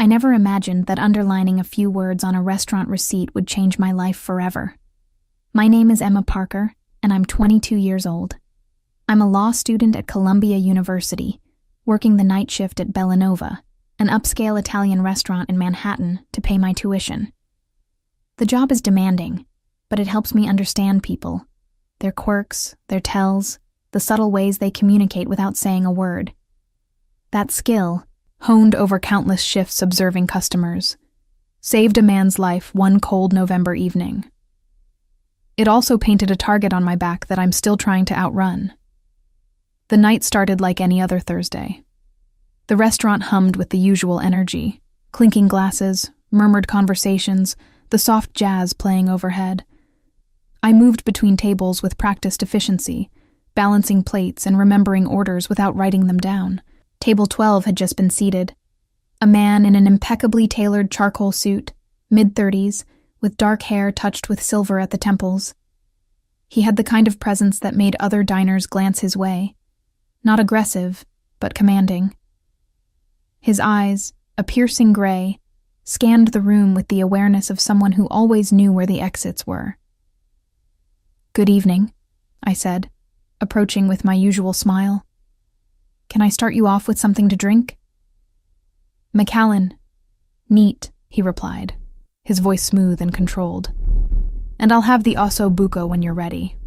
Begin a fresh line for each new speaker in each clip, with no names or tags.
I never imagined that underlining a few words on a restaurant receipt would change my life forever. My name is Emma Parker, and I'm 22 years old. I'm a law student at Columbia University, working the night shift at Bellanova, an upscale Italian restaurant in Manhattan, to pay my tuition. The job is demanding, but it helps me understand people, their quirks, their tells, the subtle ways they communicate without saying a word. That skill, honed over countless shifts observing customers, saved a man's life one cold November evening. It also painted a target on my back that I'm still trying to outrun. The night started like any other Thursday. The restaurant hummed with the usual energy, clinking glasses, murmured conversations, the soft jazz playing overhead. I moved between tables with practiced efficiency, balancing plates and remembering orders without writing them down. Table 12 had just been seated. A man in an impeccably tailored charcoal suit, mid-30s, with dark hair touched with silver at the temples. He had the kind of presence that made other diners glance his way. Not aggressive, but commanding. His eyes, a piercing gray, scanned the room with the awareness of someone who always knew where the exits were. "Good evening," I said, approaching with my usual smile. "Can I start you off with something to drink?" "Macallan." "Neat," he replied, his voice smooth and controlled. "And I'll have the osso buco when you're ready."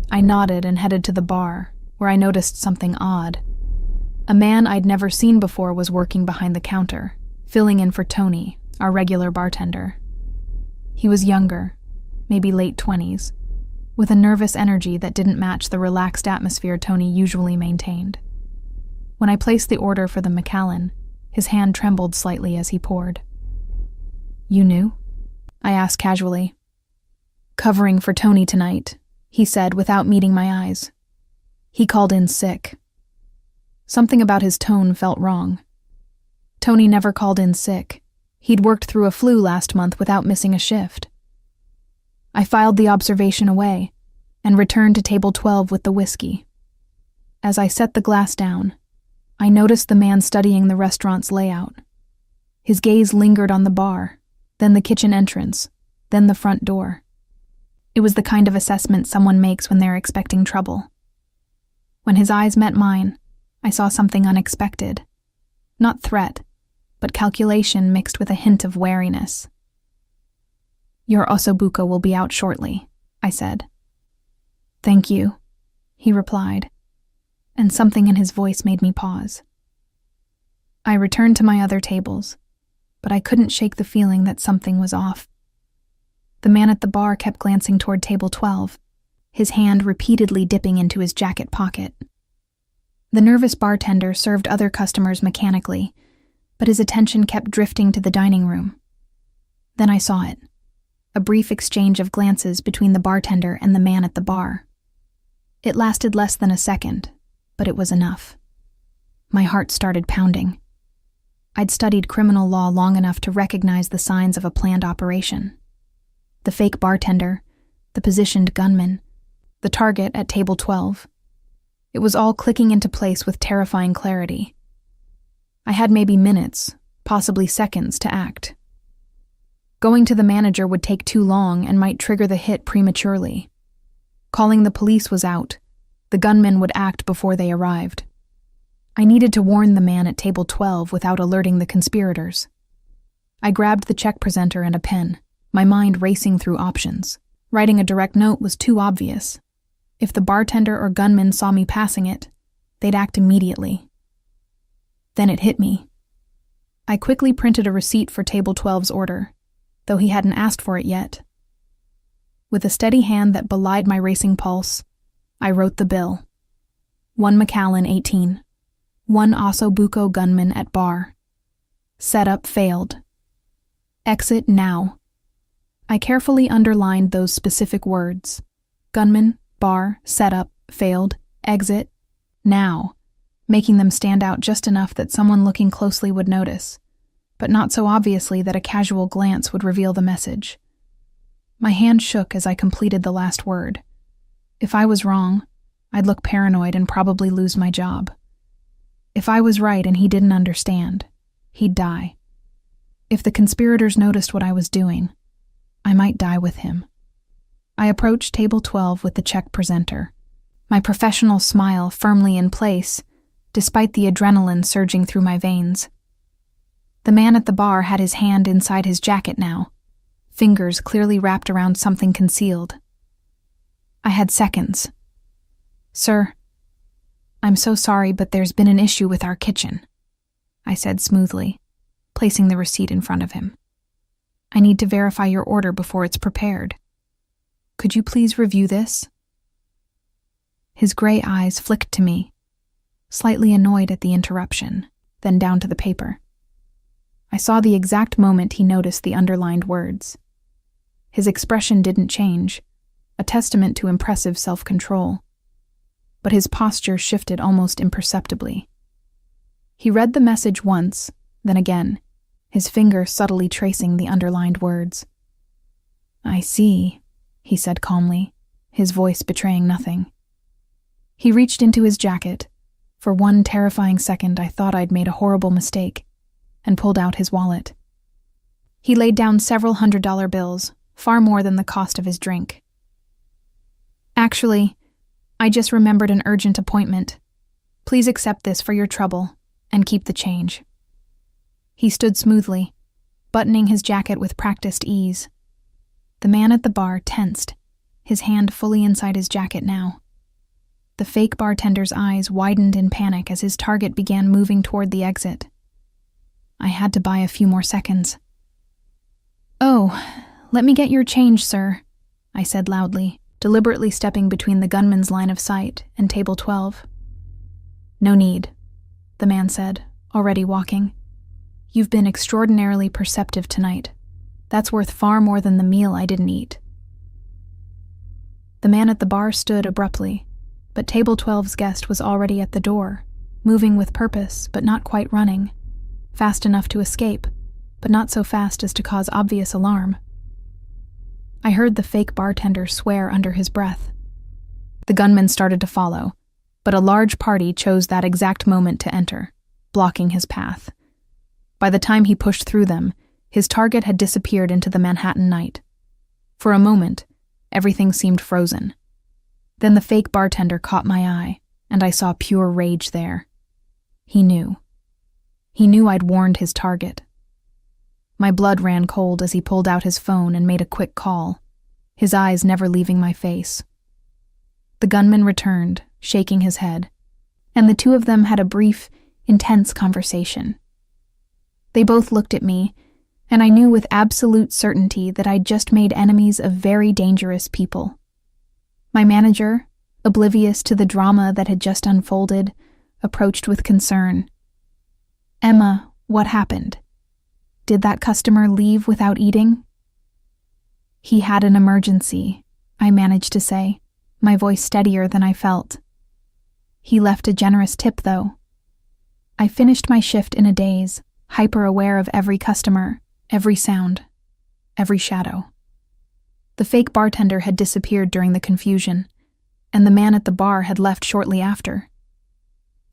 I nodded and headed to the bar, where I noticed something odd. A man I'd never seen before was working behind the counter, filling in for Tony, our regular bartender. He was younger, maybe late 20s, with a nervous energy that didn't match the relaxed atmosphere Tony usually maintained. When I placed the order for the Macallan, his hand trembled slightly as he poured. "You knew?" I asked casually. "Covering for Tony tonight," he said without meeting my eyes. "He called in sick." Something about his tone felt wrong. Tony never called in sick. He'd worked through a flu last month without missing a shift. I filed the observation away and returned to table 12 with the whiskey. As I set the glass down, I noticed the man studying the restaurant's layout. His gaze lingered on the bar, then the kitchen entrance, then the front door. It was the kind of assessment someone makes when they're expecting trouble. When his eyes met mine, I saw something unexpected. Not threat, but calculation mixed with a hint of wariness. "Your ossobuco will be out shortly," I said. "Thank you," he replied, and something in his voice made me pause. I returned to my other tables, but I couldn't shake the feeling that something was off. The man at the bar kept glancing toward table 12, his hand repeatedly dipping into his jacket pocket. The nervous bartender served other customers mechanically, but his attention kept drifting to the dining room. Then I saw it, a brief exchange of glances between the bartender and the man at the bar. It lasted less than a second, but it was enough. My heart started pounding. I'd studied criminal law long enough to recognize the signs of a planned operation. The fake bartender, the positioned gunman, the target at table 12. It was all clicking into place with terrifying clarity. I had maybe minutes, possibly seconds, to act. Going to the manager would take too long and might trigger the hit prematurely. Calling the police was out. The gunman would act before they arrived. I needed to warn the man at table 12 without alerting the conspirators. I grabbed the check presenter and a pen, my mind racing through options. Writing a direct note was too obvious. If the bartender or gunman saw me passing it, they'd act immediately. Then it hit me. I quickly printed a receipt for table 12's order, though he hadn't asked for it yet. With a steady hand that belied my racing pulse, I wrote the bill. 1 Macallan 18. 1 ossobuco gunman at bar. Setup failed. Exit now. I carefully underlined those specific words. Gunman, bar, setup, failed, exit, now, making them stand out just enough that someone looking closely would notice, but not so obviously that a casual glance would reveal the message. My hand shook as I completed the last word. If I was wrong, I'd look paranoid and probably lose my job. If I was right and he didn't understand, he'd die. If the conspirators noticed what I was doing, I might die with him. I approached table 12 with the check presenter, my professional smile firmly in place, despite the adrenaline surging through my veins. The man at the bar had his hand inside his jacket now, fingers clearly wrapped around something concealed. I had seconds. "Sir, I'm so sorry, but there's been an issue with our kitchen," I said smoothly, placing the receipt in front of him. "I need to verify your order before it's prepared. Could you please review this?" His gray eyes flicked to me, slightly annoyed at the interruption, then down to the paper. I saw the exact moment he noticed the underlined words. His expression didn't change, a testament to impressive self-control, but his posture shifted almost imperceptibly. He read the message once, then again, his finger subtly tracing the underlined words. "I see," he said calmly, his voice betraying nothing. He reached into his jacket. For one terrifying second, I thought I'd made a horrible mistake, and pulled out his wallet. He laid down several $100 bills, far more than the cost of his drink. "Actually, I just remembered an urgent appointment. Please accept this for your trouble, and keep the change." He stood smoothly, buttoning his jacket with practiced ease. The man at the bar tensed, his hand fully inside his jacket now. The fake bartender's eyes widened in panic as his target began moving toward the exit. I had to buy a few more seconds. "Oh, let me get your change, sir," I said loudly, deliberately stepping between the gunman's line of sight and table 12. "No need," the man said, already walking. "You've been extraordinarily perceptive tonight. That's worth far more than the meal I didn't eat." The man at the bar stood abruptly, but table 12's guest was already at the door, moving with purpose but not quite running, fast enough to escape, but not so fast as to cause obvious alarm. I heard the fake bartender swear under his breath. The gunman started to follow, but a large party chose that exact moment to enter, blocking his path. By the time he pushed through them, his target had disappeared into the Manhattan night. For a moment, everything seemed frozen. Then the fake bartender caught my eye, and I saw pure rage there. He knew. He knew I'd warned his target. My blood ran cold as he pulled out his phone and made a quick call, his eyes never leaving my face. The gunman returned, shaking his head, and the two of them had a brief, intense conversation. They both looked at me, and I knew with absolute certainty that I'd just made enemies of very dangerous people. My manager, oblivious to the drama that had just unfolded, approached with concern. "Emma, what happened? Did that customer leave without eating?" "He had an emergency," I managed to say, my voice steadier than I felt. "He left a generous tip, though." I finished my shift in a daze, hyper-aware of every customer, every sound, every shadow. The fake bartender had disappeared during the confusion, and the man at the bar had left shortly after.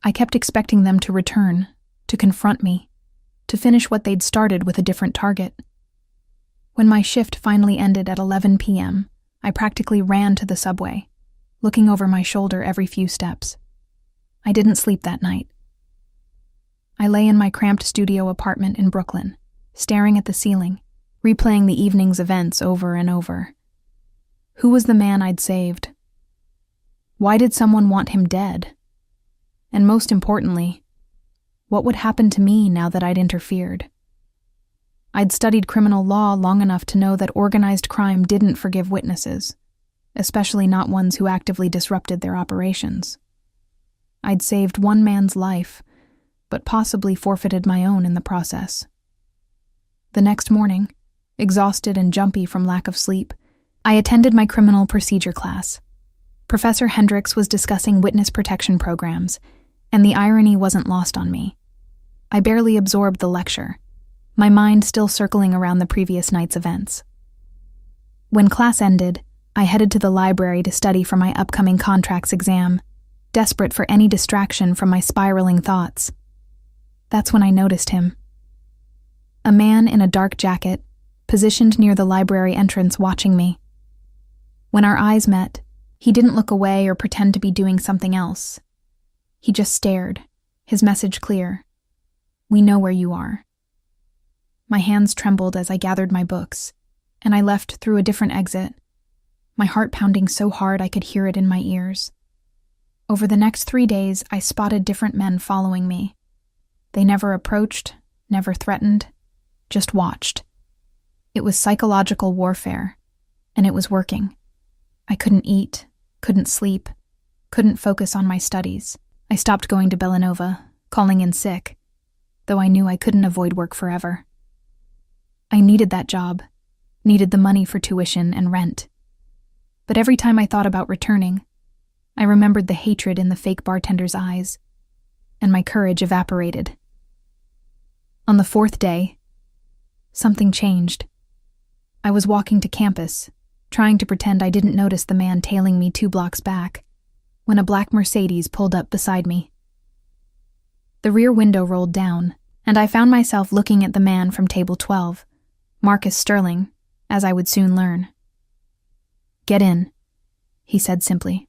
I kept expecting them to return, to confront me, to finish what they'd started with a different target. When my shift finally ended at 11 p.m., I practically ran to the subway, looking over my shoulder every few steps. I didn't sleep that night. I lay in my cramped studio apartment in Brooklyn, staring at the ceiling, replaying the evening's events over and over. Who was the man I'd saved? Why did someone want him dead? And most importantly, what would happen to me now that I'd interfered? I'd studied criminal law long enough to know that organized crime didn't forgive witnesses, especially not ones who actively disrupted their operations. I'd saved one man's life, but possibly forfeited my own in the process. The next morning, exhausted and jumpy from lack of sleep, I attended my criminal procedure class. Professor Hendricks was discussing witness protection programs, and the irony wasn't lost on me. I barely absorbed the lecture, my mind still circling around the previous night's events. When class ended, I headed to the library to study for my upcoming contracts exam, desperate for any distraction from my spiraling thoughts. That's when I noticed him. A man in a dark jacket, positioned near the library entrance watching me. When our eyes met, he didn't look away or pretend to be doing something else. He just stared, his message clear. We know where you are. My hands trembled as I gathered my books, and I left through a different exit, my heart pounding so hard I could hear it in my ears. Over the next 3 days, I spotted different men following me. They never approached, never threatened, just watched. It was psychological warfare, and it was working. I couldn't eat, couldn't sleep, couldn't focus on my studies. I stopped going to Bellanova, calling in sick, though I knew I couldn't avoid work forever. I needed that job, needed the money for tuition and rent. But every time I thought about returning, I remembered the hatred in the fake bartender's eyes, and my courage evaporated. On the 4th day, something changed. I was walking to campus, trying to pretend I didn't notice the man tailing me 2 blocks back, when a black Mercedes pulled up beside me. The rear window rolled down, and I found myself looking at the man from table 12, Marcus Sterling, as I would soon learn. "Get in," he said simply.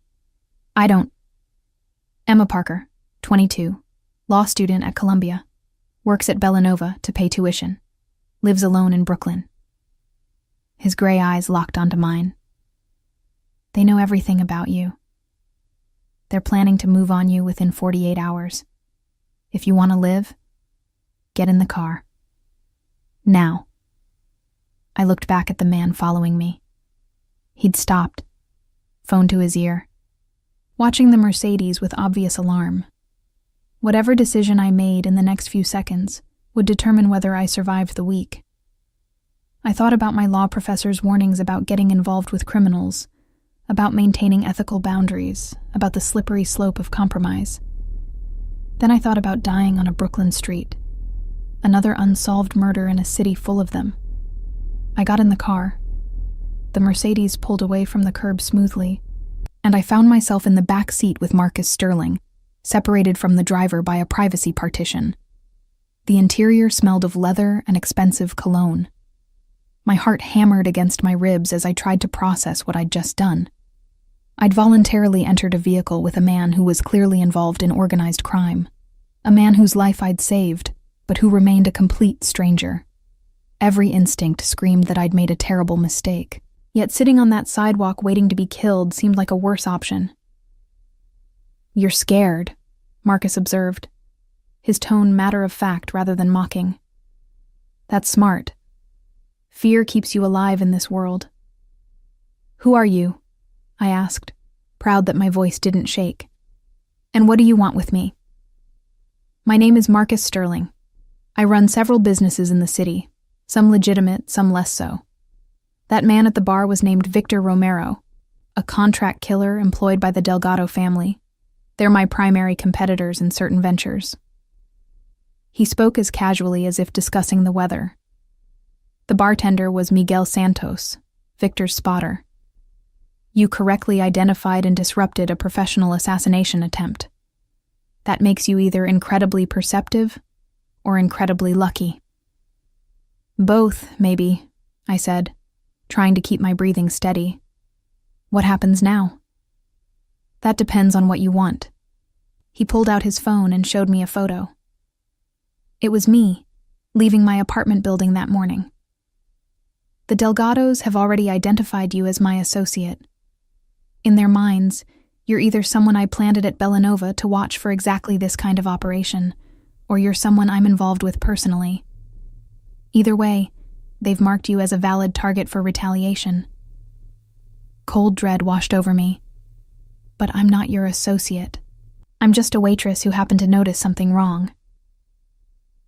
"I don't." Emma Parker, 22, law student at Columbia, works at Bellanova to pay tuition, lives alone in Brooklyn. His gray eyes locked onto mine. "They know everything about you. They're planning to move on you within 48 hours. If you want to live, get in the car. Now." I looked back at the man following me. He'd stopped, phone to his ear, watching the Mercedes with obvious alarm. Whatever decision I made in the next few seconds would determine whether I survived the week. I thought about my law professor's warnings about getting involved with criminals, about maintaining ethical boundaries, about the slippery slope of compromise. Then I thought about dying on a Brooklyn street, another unsolved murder in a city full of them. I got in the car. The Mercedes pulled away from the curb smoothly, and I found myself in the back seat with Marcus Sterling, separated from the driver by a privacy partition. The interior smelled of leather and expensive cologne. My heart hammered against my ribs as I tried to process what I'd just done. I'd voluntarily entered a vehicle with a man who was clearly involved in organized crime, a man whose life I'd saved, but who remained a complete stranger. Every instinct screamed that I'd made a terrible mistake. Yet sitting on that sidewalk waiting to be killed seemed like a worse option. "You're scared," Marcus observed, his tone matter-of-fact rather than mocking. "That's smart. Fear keeps you alive in this world." "Who are you?" I asked, proud that my voice didn't shake. "And what do you want with me?" "My name is Marcus Sterling. I run several businesses in the city, some legitimate, some less so. That man at the bar was named Victor Romero, a contract killer employed by the Delgado family. They're my primary competitors in certain ventures." He spoke as casually as if discussing the weather. The bartender was Miguel Santos, Victor's spotter. "You correctly identified and disrupted a professional assassination attempt. That makes you either incredibly perceptive or incredibly lucky." "Both, maybe," I said, trying to keep my breathing steady. "What happens now?" "That depends on what you want." He pulled out his phone and showed me a photo. It was me, leaving my apartment building that morning. "The Delgados have already identified you as my associate. In their minds, you're either someone I planted at Bellanova to watch for exactly this kind of operation, or you're someone I'm involved with personally. Either way, they've marked you as a valid target for retaliation." Cold dread washed over me. "But I'm not your associate. I'm just a waitress who happened to notice something wrong."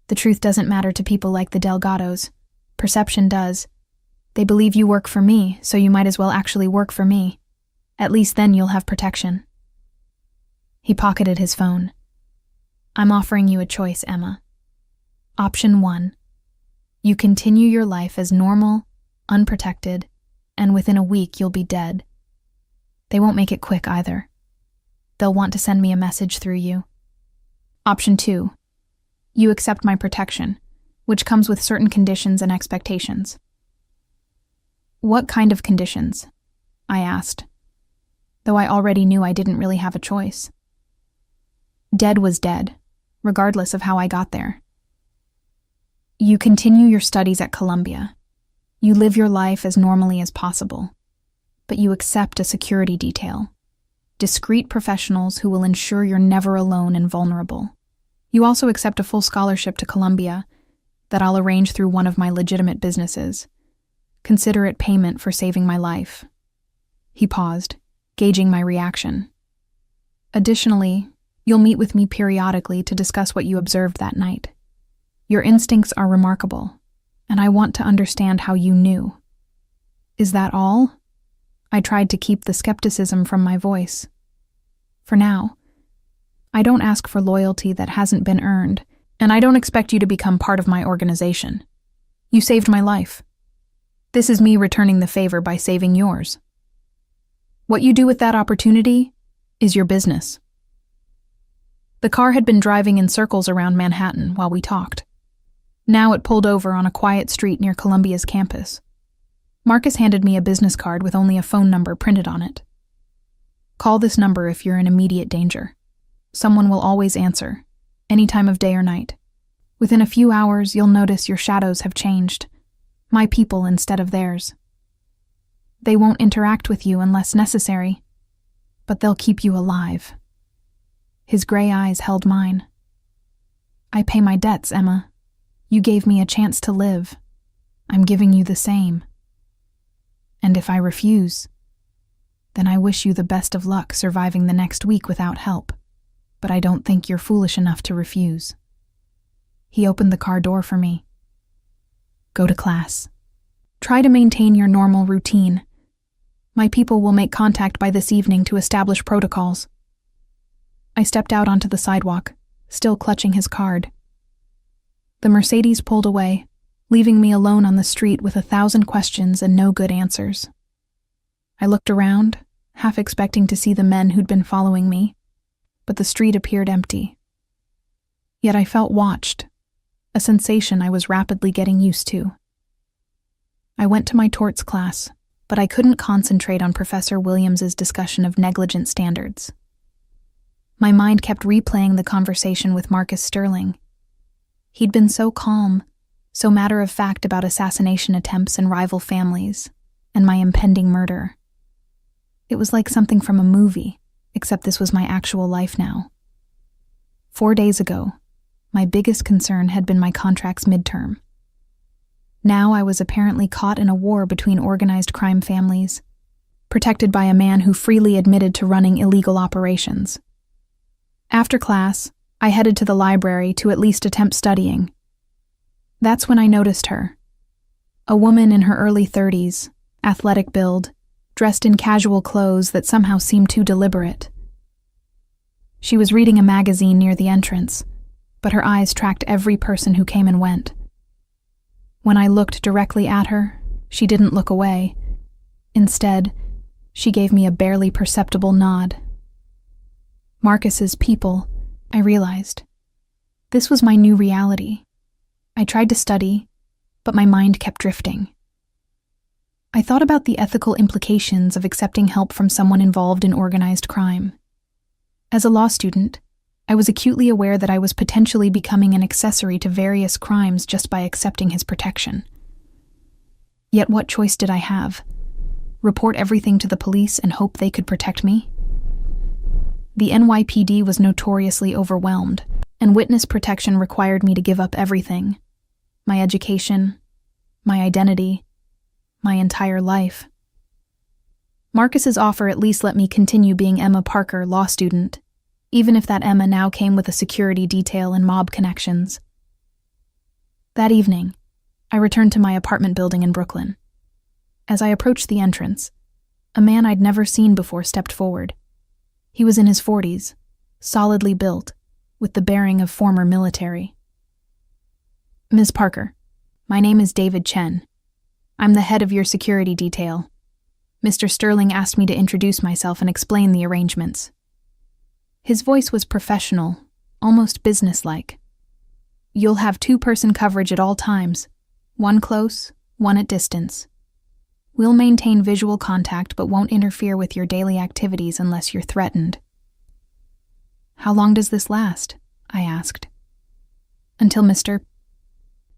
"The truth doesn't matter to people like the Delgados. Perception does. They believe you work for me, so you might as well actually work for me. At least then you'll have protection." He pocketed his phone. "I'm offering you a choice, Emma. Option 1. You continue your life as normal, unprotected, and within a week you'll be dead. They won't make it quick either. They'll want to send me a message through you. Option 2. You accept my protection, which comes with certain conditions and expectations. What kind of conditions? I asked, though I already knew I didn't really have a choice. Dead was dead, regardless of how I got there. You continue your studies at Columbia. You live your life as normally as possible, but you accept a security detail, discreet professionals who will ensure you're never alone and vulnerable. You also accept a full scholarship to Columbia that I'll arrange through one of my legitimate businesses. Consider it payment for saving my life. He paused, gauging my reaction. Additionally, you'll meet with me periodically to discuss what you observed that night. Your instincts are remarkable, and I want to understand how you knew. Is that all? I tried to keep the skepticism from my voice. For now, I don't ask for loyalty that hasn't been earned, and I don't expect you to become part of my organization. You saved my life. This is me returning the favor by saving yours. What you do with that opportunity is your business. The car had been driving in circles around Manhattan while we talked. Now it pulled over on a quiet street near Columbia's campus. Marcus handed me a business card with only a phone number printed on it. Call this number if you're in immediate danger. Someone will always answer, any time of day or night. Within a few hours, you'll notice your shadows have changed. My people instead of theirs. They won't interact with you unless necessary, but they'll keep you alive. His gray eyes held mine. I pay my debts, Emma. You gave me a chance to live. I'm giving you the same. And if I refuse, then I wish you the best of luck surviving the next week without help. But I don't think you're foolish enough to refuse. He opened the car door for me. Go to class. Try to maintain your normal routine. My people will make contact by this evening to establish protocols. I stepped out onto the sidewalk, still clutching his card. The Mercedes pulled away, leaving me alone on the street with 1,000 questions and no good answers. I looked around, half expecting to see the men who'd been following me, but the street appeared empty. Yet I felt watched, a sensation I was rapidly getting used to. I went to my torts class, but I couldn't concentrate on Professor Williams's discussion of negligent standards. My mind kept replaying the conversation with Marcus Sterling. He'd been so calm, so matter-of-fact about assassination attempts and rival families, and my impending murder. It was like something from a movie, except this was my actual life now. 4 days ago, my biggest concern had been my contract's midterm. Now I was apparently caught in a war between organized crime families, protected by a man who freely admitted to running illegal operations. After class, I headed to the library to at least attempt studying. That's when I noticed her. A woman in her early 30s, athletic build, dressed in casual clothes that somehow seemed too deliberate. She was reading a magazine near the entrance, but her eyes tracked every person who came and went. When I looked directly at her, she didn't look away. Instead, she gave me a barely perceptible nod. Marcus's people, I realized. This was my new reality. I tried to study, but my mind kept drifting. I thought about the ethical implications of accepting help from someone involved in organized crime. As a law student, I was acutely aware that I was potentially becoming an accessory to various crimes just by accepting his protection. Yet what choice did I have? Report everything to the police and hope they could protect me? The NYPD was notoriously overwhelmed, and witness protection required me to give up everything. My education, my identity, my entire life. Marcus's offer at least let me continue being Emma Parker, law student, even if that Emma now came with a security detail and mob connections. That evening, I returned to my apartment building in Brooklyn. As I approached the entrance, a man I'd never seen before stepped forward. He was in his 40s, solidly built, with the bearing of former military. Ms. Parker, my name is David Chen. I'm the head of your security detail. Mr. Sterling asked me to introduce myself and explain the arrangements. His voice was professional, almost businesslike. You'll have two-person coverage at all times, one close, one at distance. We'll maintain visual contact but won't interfere with your daily activities unless you're threatened." "How long does this last?" I asked. "Until Mr.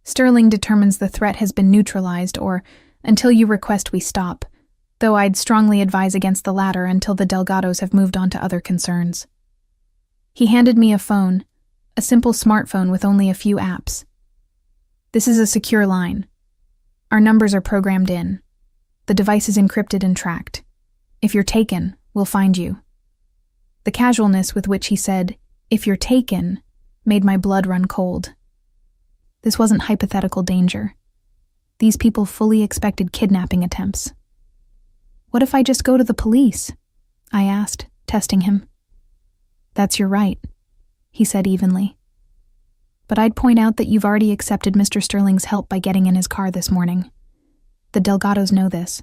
Sterling determines the threat has been neutralized, or until you request we stop, though I'd strongly advise against the latter until the Delgados have moved on to other concerns." He handed me a phone, a simple smartphone with only a few apps. "This is a secure line. Our numbers are programmed in. The device is encrypted and tracked. If you're taken, we'll find you." The casualness with which he said, "if you're taken," made my blood run cold. This wasn't hypothetical danger. These people fully expected kidnapping attempts. "What if I just go to the police?" I asked, testing him. "That's your right," he said evenly. "But I'd point out that you've already accepted Mr. Sterling's help by getting in his car this morning. The Delgados know this.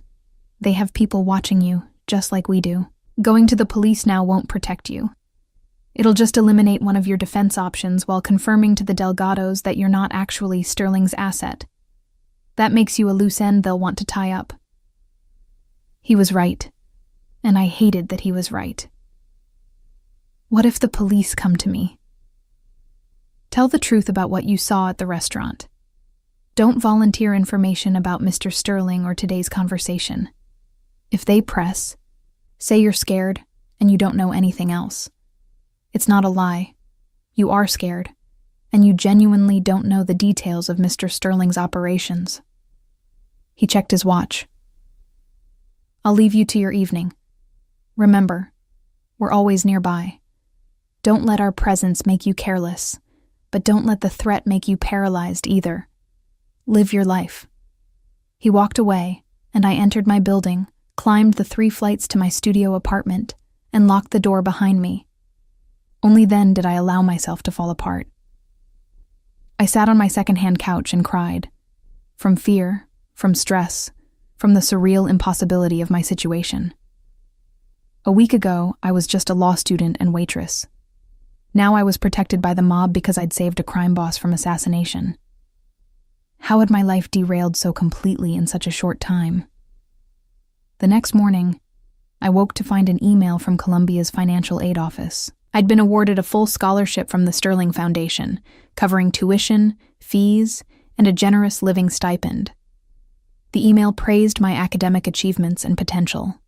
They have people watching you, just like we do. Going to the police now won't protect you. It'll just eliminate one of your defense options while confirming to the Delgados that you're not actually Sterling's asset. That makes you a loose end they'll want to tie up." He was right, and I hated that he was right. What if the police come to me? Tell the truth about what you saw at the restaurant. Don't volunteer information about Mr. Sterling or today's conversation. If they press, say you're scared and you don't know anything else. It's not a lie. You are scared, and you genuinely don't know the details of Mr. Sterling's operations. He checked his watch. "I'll leave you to your evening. Remember, we're always nearby. Don't let our presence make you careless, but don't let the threat make you paralyzed either. Live your life." He walked away, and I entered my building, climbed the 3 flights to my studio apartment, and locked the door behind me. Only then did I allow myself to fall apart. I sat on my secondhand couch and cried. From fear, from stress, from the surreal impossibility of my situation. A week ago, I was just a law student and waitress. Now I was protected by the mob because I'd saved a crime boss from assassination. How had my life derailed so completely in such a short time? The next morning, I woke to find an email from Columbia's financial aid office. I'd been awarded a full scholarship from the Sterling Foundation, covering tuition, fees, and a generous living stipend. The email praised my academic achievements and potential.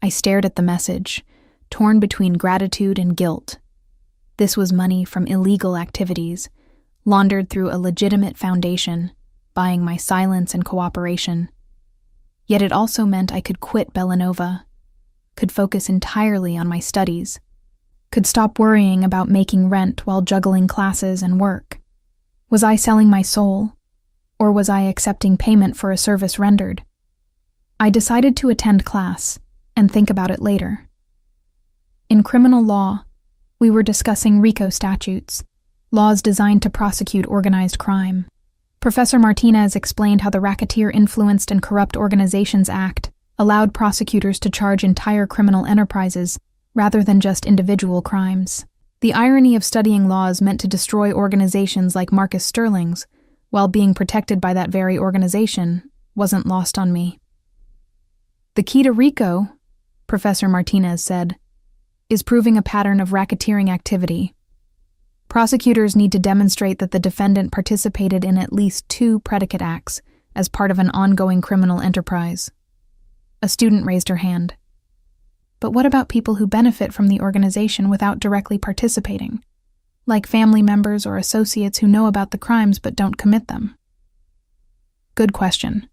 I stared at the message, torn between gratitude and guilt. This was money from illegal activities, laundered through a legitimate foundation, buying my silence and cooperation. Yet it also meant I could quit Bellanova, could focus entirely on my studies, could stop worrying about making rent while juggling classes and work. Was I selling my soul, or was I accepting payment for a service rendered? I decided to attend class and think about it later. In criminal law, we were discussing RICO statutes, laws designed to prosecute organized crime. Professor Martinez explained how the Racketeer Influenced and Corrupt Organizations Act allowed prosecutors to charge entire criminal enterprises rather than just individual crimes. The irony of studying laws meant to destroy organizations like Marcus Sterling's, while being protected by that very organization, wasn't lost on me. "The key to RICO," Professor Martinez said, "is proving a pattern of racketeering activity. Prosecutors need to demonstrate that the defendant participated in at least 2 predicate acts as part of an ongoing criminal enterprise." A student raised her hand. "But what about people who benefit from the organization without directly participating, like family members or associates who know about the crimes but don't commit them?" Good question.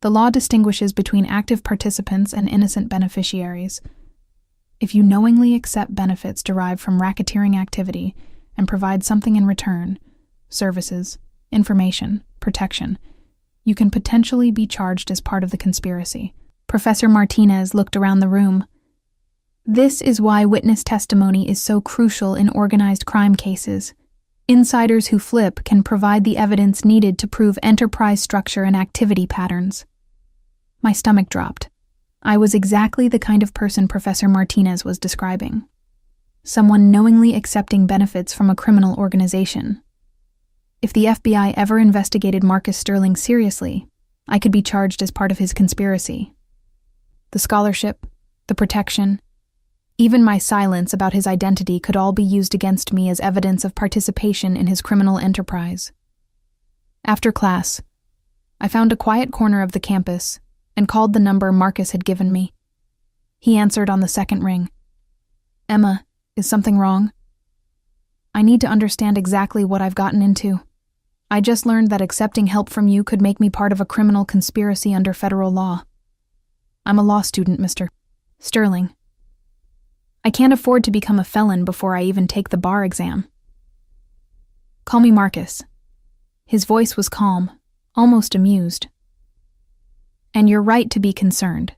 The law distinguishes between active participants and innocent beneficiaries. If you knowingly accept benefits derived from racketeering activity and provide something in return, services, information, protection, you can potentially be charged as part of the conspiracy. Professor Martinez looked around the room. "This is why witness testimony is so crucial in organized crime cases. Insiders who flip can provide the evidence needed to prove enterprise structure and activity patterns." My stomach dropped. I was exactly the kind of person Professor Martinez was describing. Someone knowingly accepting benefits from a criminal organization. If the FBI ever investigated Marcus Sterling seriously, I could be charged as part of his conspiracy. The scholarship, the protection, even my silence about his identity could all be used against me as evidence of participation in his criminal enterprise. After class, I found a quiet corner of the campus and called the number Marcus had given me. He answered on the second ring. "Emma, is something wrong?" "I need to understand exactly what I've gotten into. I just learned that accepting help from you could make me part of a criminal conspiracy under federal law. I'm a law student, Mr. Sterling. I can't afford to become a felon before I even take the bar exam." "Call me Marcus." His voice was calm, almost amused. "And you're right to be concerned.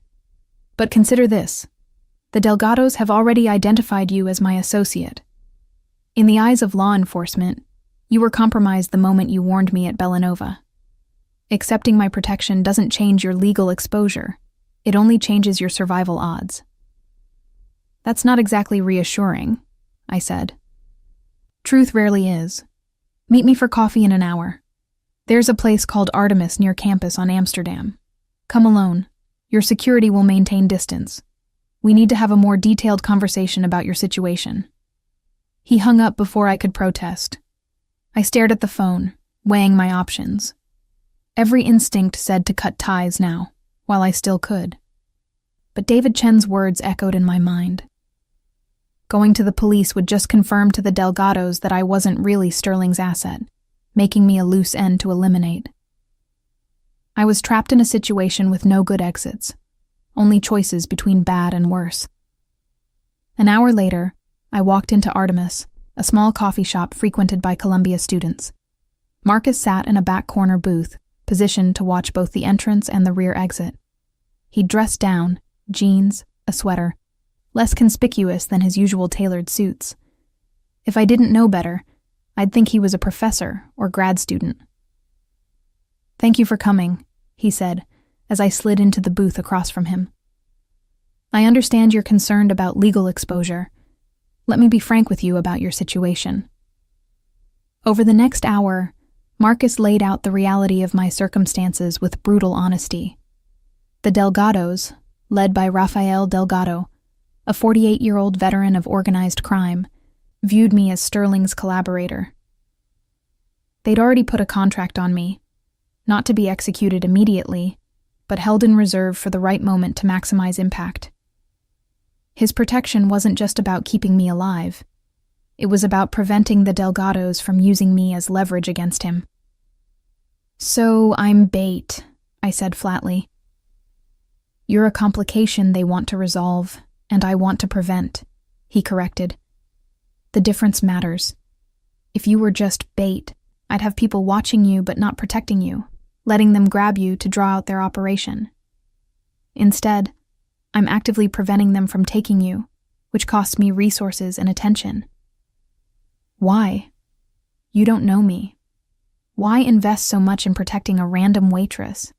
But consider this. The Delgados have already identified you as my associate. In the eyes of law enforcement, you were compromised the moment you warned me at Bellanova. Accepting my protection doesn't change your legal exposure. It only changes your survival odds." "That's not exactly reassuring," I said. "Truth rarely is. Meet me for coffee in an hour. There's a place called Artemis near campus on Amsterdam. Come alone. Your security will maintain distance. We need to have a more detailed conversation about your situation." He hung up before I could protest. I stared at the phone, weighing my options. Every instinct said to cut ties now, while I still could. But David Chen's words echoed in my mind. Going to the police would just confirm to the Delgados that I wasn't really Sterling's asset, making me a loose end to eliminate. I was trapped in a situation with no good exits, only choices between bad and worse. An hour later, I walked into Artemis, a small coffee shop frequented by Columbia students. Marcus sat in a back corner booth, positioned to watch both the entrance and the rear exit. He'd dressed down, jeans, a sweater, less conspicuous than his usual tailored suits. If I didn't know better, I'd think he was a professor or grad student. "Thank you for coming," he said, as I slid into the booth across from him. "I understand you're concerned about legal exposure. Let me be frank with you about your situation." Over the next hour, Marcus laid out the reality of my circumstances with brutal honesty. The Delgados, led by Rafael Delgado, a 48-year-old veteran of organized crime, viewed me as Sterling's collaborator. They'd already put a contract on me, not to be executed immediately, but held in reserve for the right moment to maximize impact. His protection wasn't just about keeping me alive. It was about preventing the Delgados from using me as leverage against him. "So I'm bait," I said flatly. "You're a complication they want to resolve, and I want to prevent," he corrected. "The difference matters. If you were just bait, I'd have people watching you but not protecting you, letting them grab you to draw out their operation. Instead, I'm actively preventing them from taking you, which costs me resources and attention. Why? You don't know me. Why invest so much in protecting a random waitress?"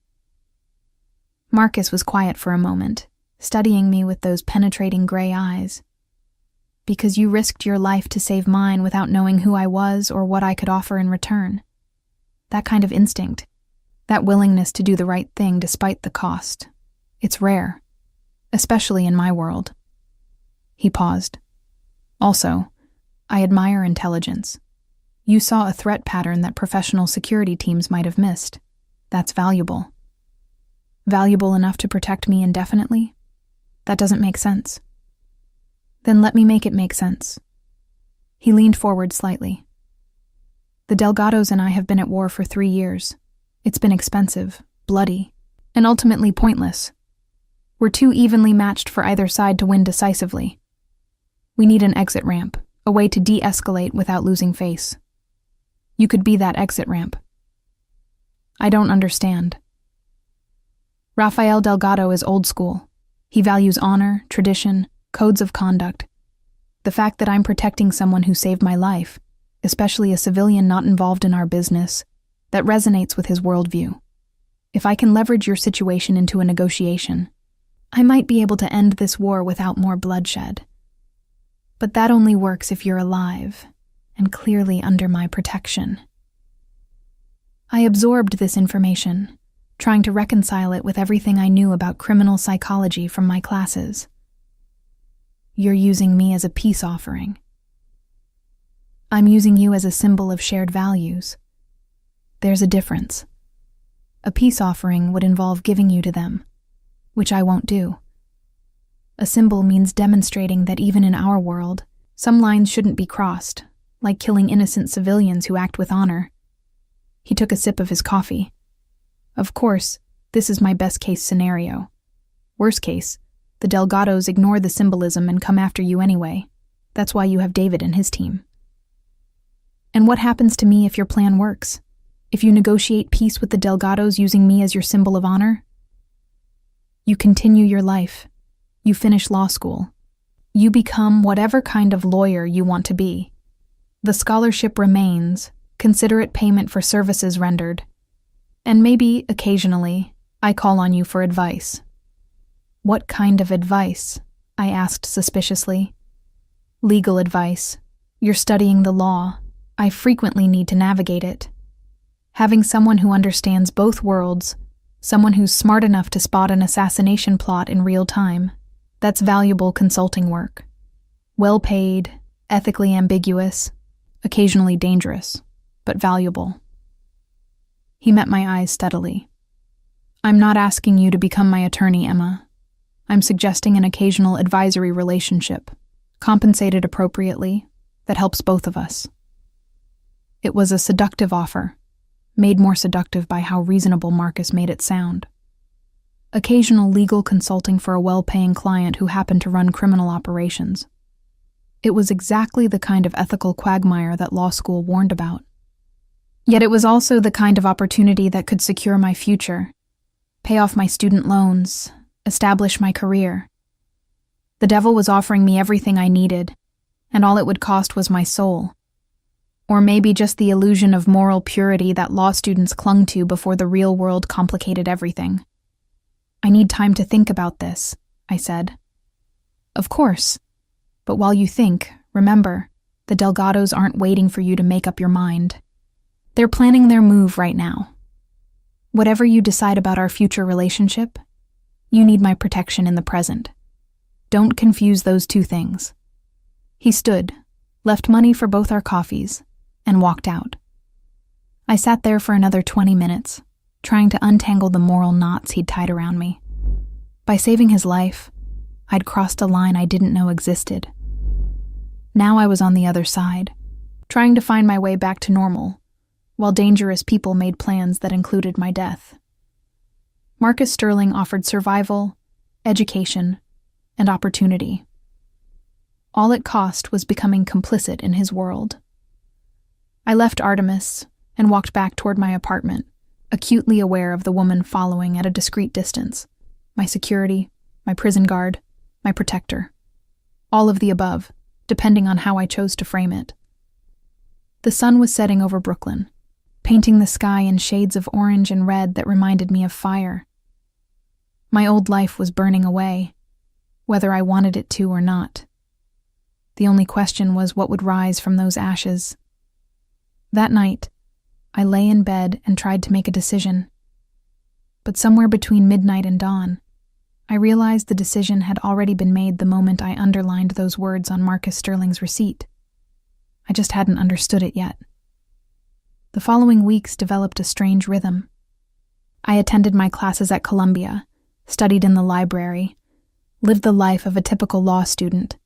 Marcus was quiet for a moment, studying me with those penetrating gray eyes. "Because you risked your life to save mine without knowing who I was or what I could offer in return. That kind of instinct, that willingness to do the right thing despite the cost, it's rare, especially in my world." He paused. "Also, I admire intelligence. You saw a threat pattern that professional security teams might have missed. That's valuable. Valuable enough to protect me indefinitely? That doesn't make sense." "Then let me make it make sense." He leaned forward slightly. "The Delgados and I have been at war for 3 years. It's been expensive, bloody, and ultimately pointless. We're too evenly matched for either side to win decisively. We need an exit ramp, a way to de-escalate without losing face. You could be that exit ramp." "I don't understand." "Rafael Delgado is old school. He values honor, tradition, codes of conduct. The fact that I'm protecting someone who saved my life, especially a civilian not involved in our business, that resonates with his worldview. If I can leverage your situation into a negotiation, I might be able to end this war without more bloodshed. But that only works if you're alive, and clearly under my protection." I absorbed this information, trying to reconcile it with everything I knew about criminal psychology from my classes. You're using me as a peace offering. I'm using you as a symbol of shared values. There's a difference. A peace offering would involve giving you to them, which I won't do. A symbol means demonstrating that even in our world, some lines shouldn't be crossed, like killing innocent civilians who act with honor. He took a sip of his coffee. Of course, this is my best-case scenario. Worst case, the Delgados ignore the symbolism and come after you anyway. That's why you have David and his team. And what happens to me if your plan works? If you negotiate peace with the Delgados using me as your symbol of honor? You continue your life. You finish law school. You become whatever kind of lawyer you want to be. The scholarship remains, considerate payment for services rendered. And maybe, occasionally, I call on you for advice. What kind of advice? I asked suspiciously. Legal advice. You're studying the law. I frequently need to navigate it. Having someone who understands both worlds, someone who's smart enough to spot an assassination plot in real time, that's valuable consulting work. Well paid, ethically ambiguous, occasionally dangerous, but valuable. He met my eyes steadily. I'm not asking you to become my attorney, Emma. I'm suggesting an occasional advisory relationship, compensated appropriately, that helps both of us. It was a seductive offer, made more seductive by how reasonable Marcus made it sound. Occasional legal consulting for a well-paying client who happened to run criminal operations. It was exactly the kind of ethical quagmire that law school warned about. Yet it was also the kind of opportunity that could secure my future, pay off my student loans, establish my career. The devil was offering me everything I needed, and all it would cost was my soul. Or maybe just the illusion of moral purity that law students clung to before the real world complicated everything. I need time to think about this, I said. Of course. But while you think, remember, the Delgados aren't waiting for you to make up your mind. They're planning their move right now. Whatever you decide about our future relationship, you need my protection in the present. Don't confuse those two things. He stood, left money for both our coffees, and walked out. I sat there for another 20 minutes, trying to untangle the moral knots he'd tied around me. By saving his life, I'd crossed a line I didn't know existed. Now I was on the other side, trying to find my way back to normal, while dangerous people made plans that included my death. Marcus Sterling offered survival, education, and opportunity. All it cost was becoming complicit in his world. I left Artemis and walked back toward my apartment, acutely aware of the woman following at a discreet distance. My security, my prison guard, my protector. All of the above, depending on how I chose to frame it. The sun was setting over Brooklyn, painting the sky in shades of orange and red that reminded me of fire. My old life was burning away, whether I wanted it to or not. The only question was what would rise from those ashes. That night, I lay in bed and tried to make a decision. But somewhere between midnight and dawn, I realized the decision had already been made the moment I underlined those words on Marcus Sterling's receipt. I just hadn't understood it yet. The following weeks developed a strange rhythm. I attended my classes at Columbia, studied in the library, lived the life of a typical law student,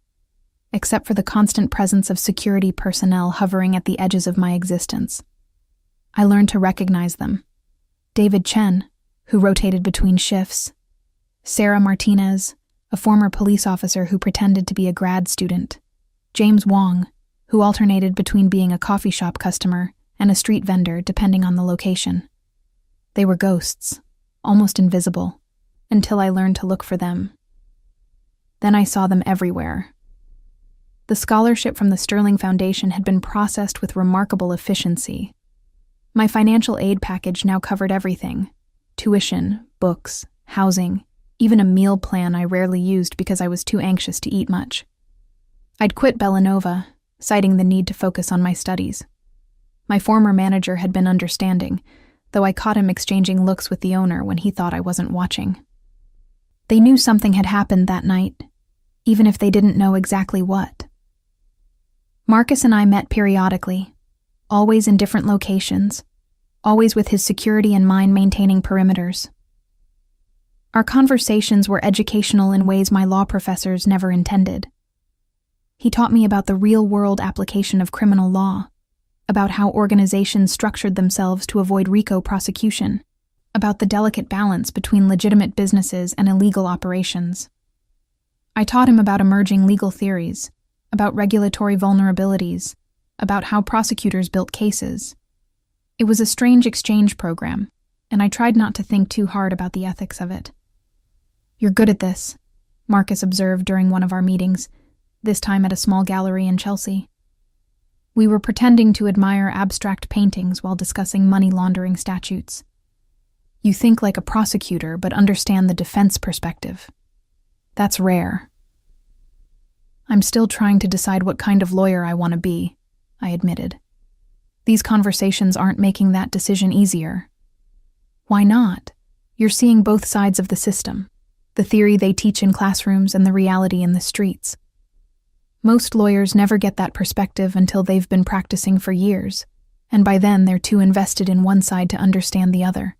except for the constant presence of security personnel hovering at the edges of my existence. I learned to recognize them. David Chen, who rotated between shifts, Sarah Martinez, a former police officer who pretended to be a grad student, James Wong, who alternated between being a coffee shop customer and a street vendor depending on the location. They were ghosts, almost invisible, until I learned to look for them. Then I saw them everywhere. The scholarship from the Sterling Foundation had been processed with remarkable efficiency. My financial aid package now covered everything: tuition, books, housing, even a meal plan I rarely used because I was too anxious to eat much. I'd quit Bellanova, citing the need to focus on my studies. My former manager had been understanding, though I caught him exchanging looks with the owner when he thought I wasn't watching. They knew something had happened that night, even if they didn't know exactly what. Marcus and I met periodically, always in different locations, always with his security and mine maintaining perimeters. Our conversations were educational in ways my law professors never intended. He taught me about the real-world application of criminal law, about how organizations structured themselves to avoid RICO prosecution, about the delicate balance between legitimate businesses and illegal operations. I taught him about emerging legal theories, about regulatory vulnerabilities, about how prosecutors built cases. It was a strange exchange program, and I tried not to think too hard about the ethics of it. "You're good at this," Marcus observed during one of our meetings, this time at a small gallery in Chelsea. We were pretending to admire abstract paintings while discussing money laundering statutes. "You think like a prosecutor, but understand the defense perspective. That's rare." "I'm still trying to decide what kind of lawyer I want to be," I admitted. "These conversations aren't making that decision easier." "Why not? You're seeing both sides of the system, the theory they teach in classrooms and the reality in the streets. Most lawyers never get that perspective until they've been practicing for years, and by then they're too invested in one side to understand the other."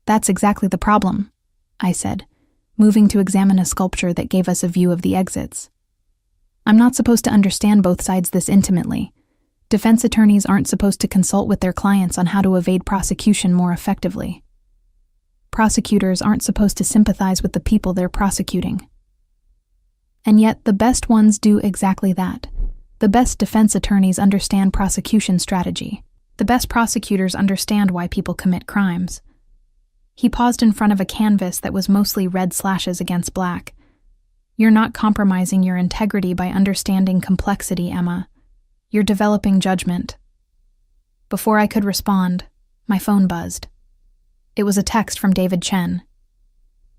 "That's exactly the problem," I said, moving to examine a sculpture that gave us a view of the exits. "I'm not supposed to understand both sides this intimately. Defense attorneys aren't supposed to consult with their clients on how to evade prosecution more effectively. Prosecutors aren't supposed to sympathize with the people they're prosecuting. And yet the best ones do exactly that. The best defense attorneys understand prosecution strategy. The best prosecutors understand why people commit crimes." He paused in front of a canvas that was mostly red slashes against black. "You're not compromising your integrity by understanding complexity, Emma. You're developing judgment." Before I could respond, my phone buzzed. It was a text from David Chen.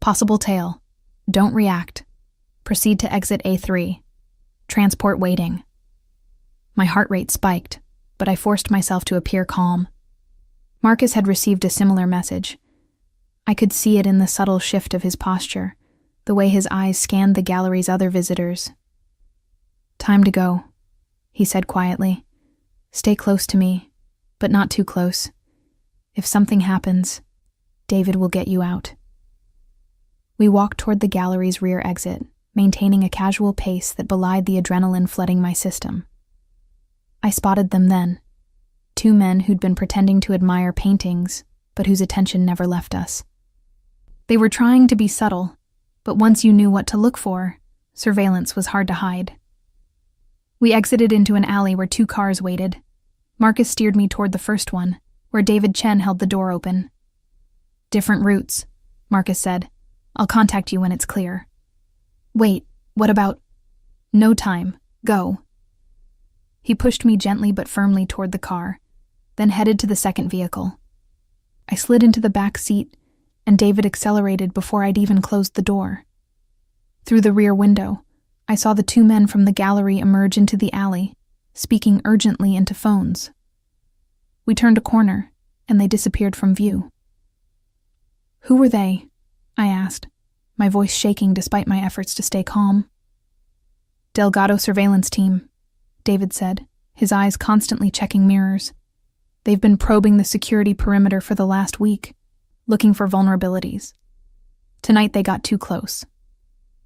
"Possible tail. Don't react. Proceed to exit A3. Transport waiting." My heart rate spiked, but I forced myself to appear calm. Marcus had received a similar message. I could see it in the subtle shift of his posture, the way his eyes scanned the gallery's other visitors. "Time to go," he said quietly. "Stay close to me, but not too close. If something happens, David will get you out." We walked toward the gallery's rear exit, maintaining a casual pace that belied the adrenaline flooding my system. I spotted them then, 2 men who'd been pretending to admire paintings, but whose attention never left us. They were trying to be subtle, but once you knew what to look for, surveillance was hard to hide. We exited into an alley where 2 cars waited. Marcus steered me toward the first one, where David Chen held the door open. "Different routes," Marcus said. "I'll contact you when it's clear." "Wait, what about—" "No time. Go." He pushed me gently but firmly toward the car, then headed to the second vehicle. I slid into the back seat, and David accelerated before I'd even closed the door. Through the rear window, I saw the 2 men from the gallery emerge into the alley, speaking urgently into phones. We turned a corner, and they disappeared from view. "Who were they?" I asked, my voice shaking despite my efforts to stay calm. "Delgado surveillance team," David said, his eyes constantly checking mirrors. "They've been probing the security perimeter for the last week, looking for vulnerabilities. Tonight they got too close.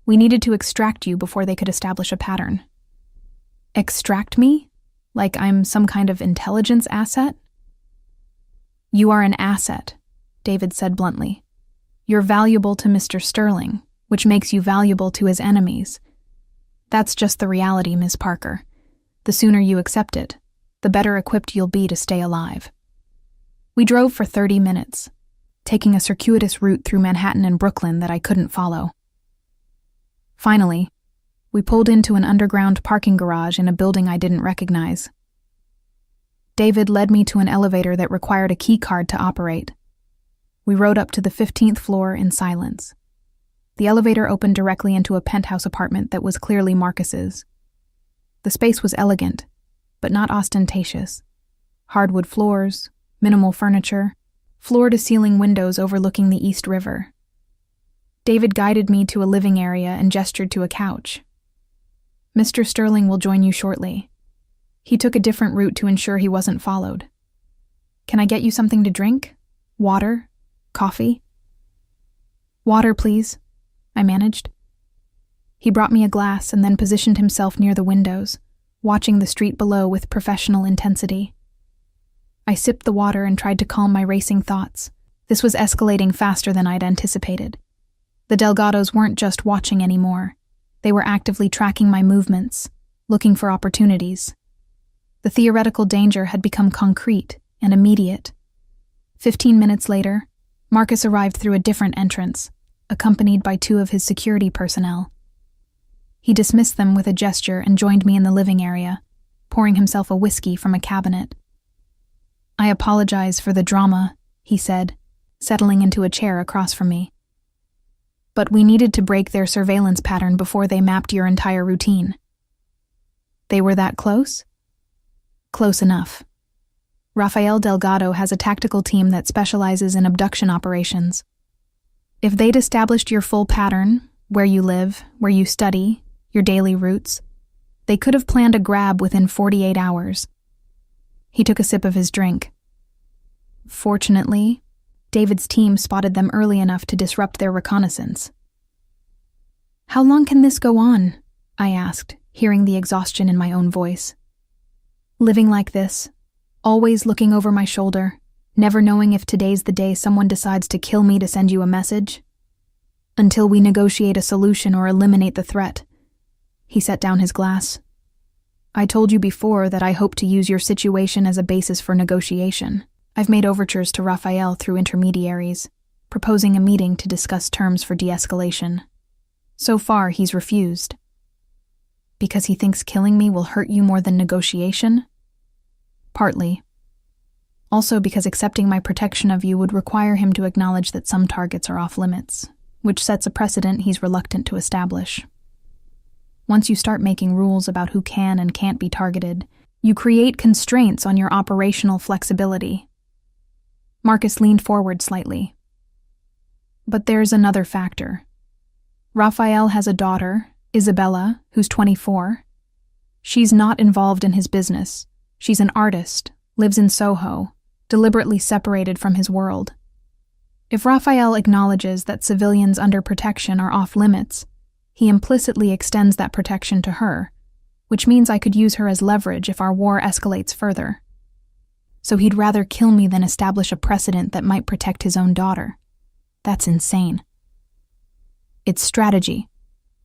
We needed to extract you before they could establish a pattern." "Extract me? Like I'm some kind of intelligence asset?" "You are an asset," David said bluntly. "You're valuable to Mr. Sterling, which makes you valuable to his enemies. That's just the reality, Ms. Parker. The sooner you accept it, the better equipped you'll be to stay alive." We drove for 30 minutes, taking a circuitous route through Manhattan and Brooklyn that I couldn't follow. Finally, we pulled into an underground parking garage in a building I didn't recognize. David led me to an elevator that required a key card to operate. We rode up to the 15th floor in silence. The elevator opened directly into a penthouse apartment that was clearly Marcus's. The space was elegant, but not ostentatious. Hardwood floors, minimal furniture, floor-to-ceiling windows overlooking the East River. David guided me to a living area and gestured to a couch. "Mr. Sterling will join you shortly." He took a different route to ensure he wasn't followed. "Can I get you something to drink? Water? Coffee?" "Water, please," I managed. He brought me a glass and then positioned himself near the windows, watching the street below with professional intensity. I sipped the water and tried to calm my racing thoughts. This was escalating faster than I'd anticipated. The Delgados weren't just watching anymore. They were actively tracking my movements, looking for opportunities. The theoretical danger had become concrete and immediate. 15 minutes later, Marcus arrived through a different entrance, accompanied by 2 of his security personnel. He dismissed them with a gesture and joined me in the living area, pouring himself a whiskey from a cabinet. "I apologize for the drama," he said, settling into a chair across from me. "But we needed to break their surveillance pattern before they mapped your entire routine." "They were that close?" "Close enough. Rafael Delgado has a tactical team that specializes in abduction operations. If they'd established your full pattern, where you live, where you study, your daily routes, they could have planned a grab within 48 hours. He took a sip of his drink. "Fortunately, David's team spotted them early enough to disrupt their reconnaissance." "How long can this go on?" I asked, hearing the exhaustion in my own voice. "Living like this, always looking over my shoulder, never knowing if today's the day someone decides to kill me to send you a message? Until we negotiate a solution or eliminate the threat." He set down his glass. "I told you before that I hope to use your situation as a basis for negotiation. I've made overtures to Rafael through intermediaries, proposing a meeting to discuss terms for de-escalation. So far, he's refused." "Because he thinks killing me will hurt you more than negotiation?" "Partly. Also because accepting my protection of you would require him to acknowledge that some targets are off limits, which sets a precedent he's reluctant to establish. Once you start making rules about who can and can't be targeted, you create constraints on your operational flexibility." Marcus leaned forward slightly. "But there's another factor. Rafael has a daughter, Isabella, who's 24. She's not involved in his business. She's an artist, lives in Soho, deliberately separated from his world. If Rafael acknowledges that civilians under protection are off limits, he implicitly extends that protection to her, which means I could use her as leverage if our war escalates further. So he'd rather kill me than establish a precedent that might protect his own daughter. That's insane. It's strategy,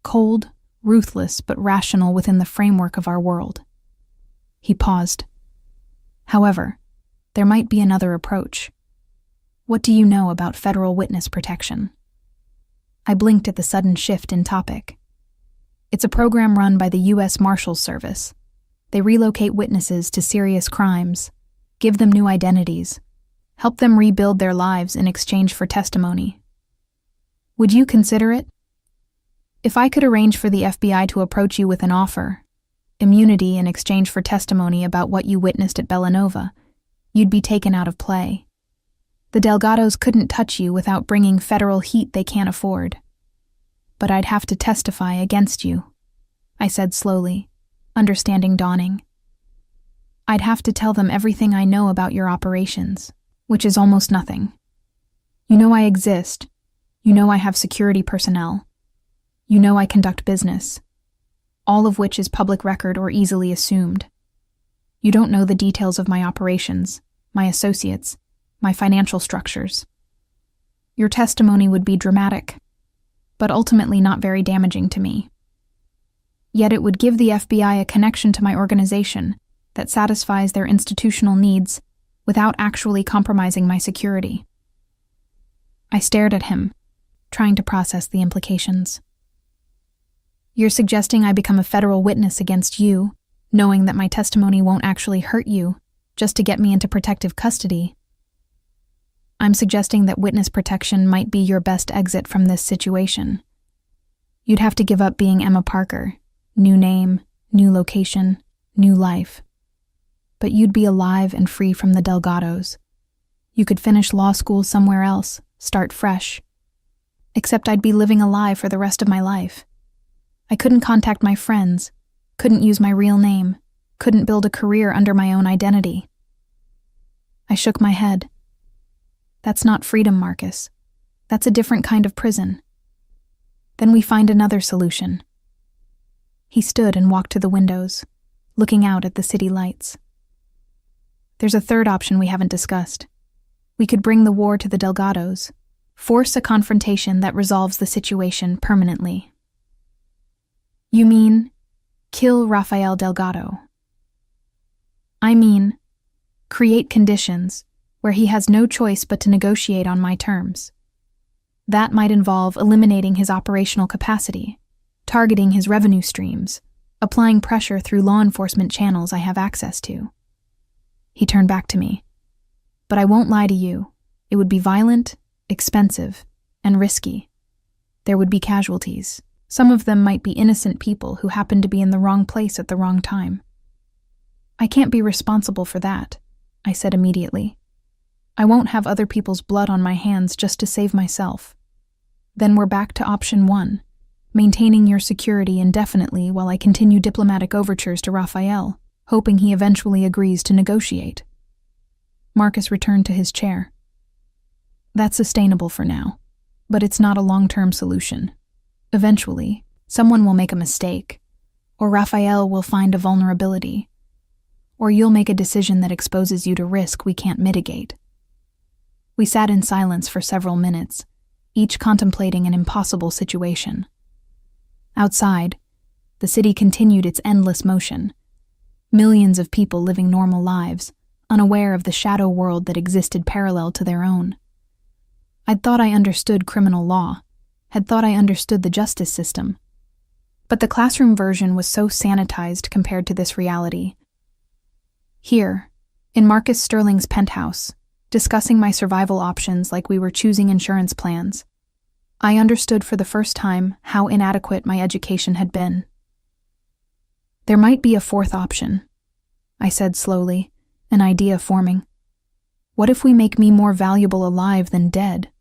cold, ruthless, but rational within the framework of our world." He paused. "However, there might be another approach. What do you know about federal witness protection?" I blinked at the sudden shift in topic. "It's a program run by the U.S. Marshals Service. They relocate witnesses to serious crimes, give them new identities, help them rebuild their lives in exchange for testimony. Would you consider it? If I could arrange for the FBI to approach you with an offer, immunity in exchange for testimony about what you witnessed at Bellanova, you'd be taken out of play. The Delgados couldn't touch you without bringing federal heat they can't afford. But I'd have to testify against you," I said slowly, understanding dawning. "I'd have to tell them everything I know about your operations, which is almost nothing. You know I exist. You know I have security personnel. You know I conduct business, all of which is public record or easily assumed. You don't know the details of my operations, my associates, my financial structures. Your testimony would be dramatic, but ultimately not very damaging to me. Yet it would give the FBI a connection to my organization that satisfies their institutional needs without actually compromising my security." I stared at him, trying to process the implications. "You're suggesting I become a federal witness against you, knowing that my testimony won't actually hurt you, just to get me into protective custody?" "I'm suggesting that witness protection might be your best exit from this situation. You'd have to give up being Emma Parker, new name, new location, new life. But you'd be alive and free from the Delgados. You could finish law school somewhere else, start fresh. Except I'd be living a lie for the rest of my life. I couldn't contact my friends, couldn't use my real name, couldn't build a career under my own identity. I shook my head. That's not freedom, Marcus. That's a different kind of prison. Then we find another solution. He stood and walked to the windows, looking out at the city lights. There's a third option we haven't discussed. We could bring the war to the Delgados, force a confrontation that resolves the situation permanently. You mean, kill Rafael Delgado? I mean, create conditions where he has no choice but to negotiate on my terms. That might involve eliminating his operational capacity, targeting his revenue streams, applying pressure through law enforcement channels I have access to. He turned back to me. But I won't lie to you. It would be violent, expensive, and risky. There would be casualties. Some of them might be innocent people who happened to be in the wrong place at the wrong time. I can't be responsible for that, I said immediately. I won't have other people's blood on my hands just to save myself. Then we're back to option 1, maintaining your security indefinitely while I continue diplomatic overtures to Rafael, hoping he eventually agrees to negotiate. Marcus returned to his chair. That's sustainable for now, but it's not a long-term solution. Eventually, someone will make a mistake, or Rafael will find a vulnerability, or you'll make a decision that exposes you to risk we can't mitigate. We sat in silence for several minutes, each contemplating an impossible situation. Outside, the city continued its endless motion. Millions of people living normal lives, unaware of the shadow world that existed parallel to their own. I'd thought I understood criminal law, had thought I understood the justice system. But the classroom version was so sanitized compared to this reality. Here, in Marcus Sterling's penthouse, discussing my survival options like we were choosing insurance plans, I understood for the first time how inadequate my education had been. There might be a fourth option, I said slowly, an idea forming. What if we make me more valuable alive than dead?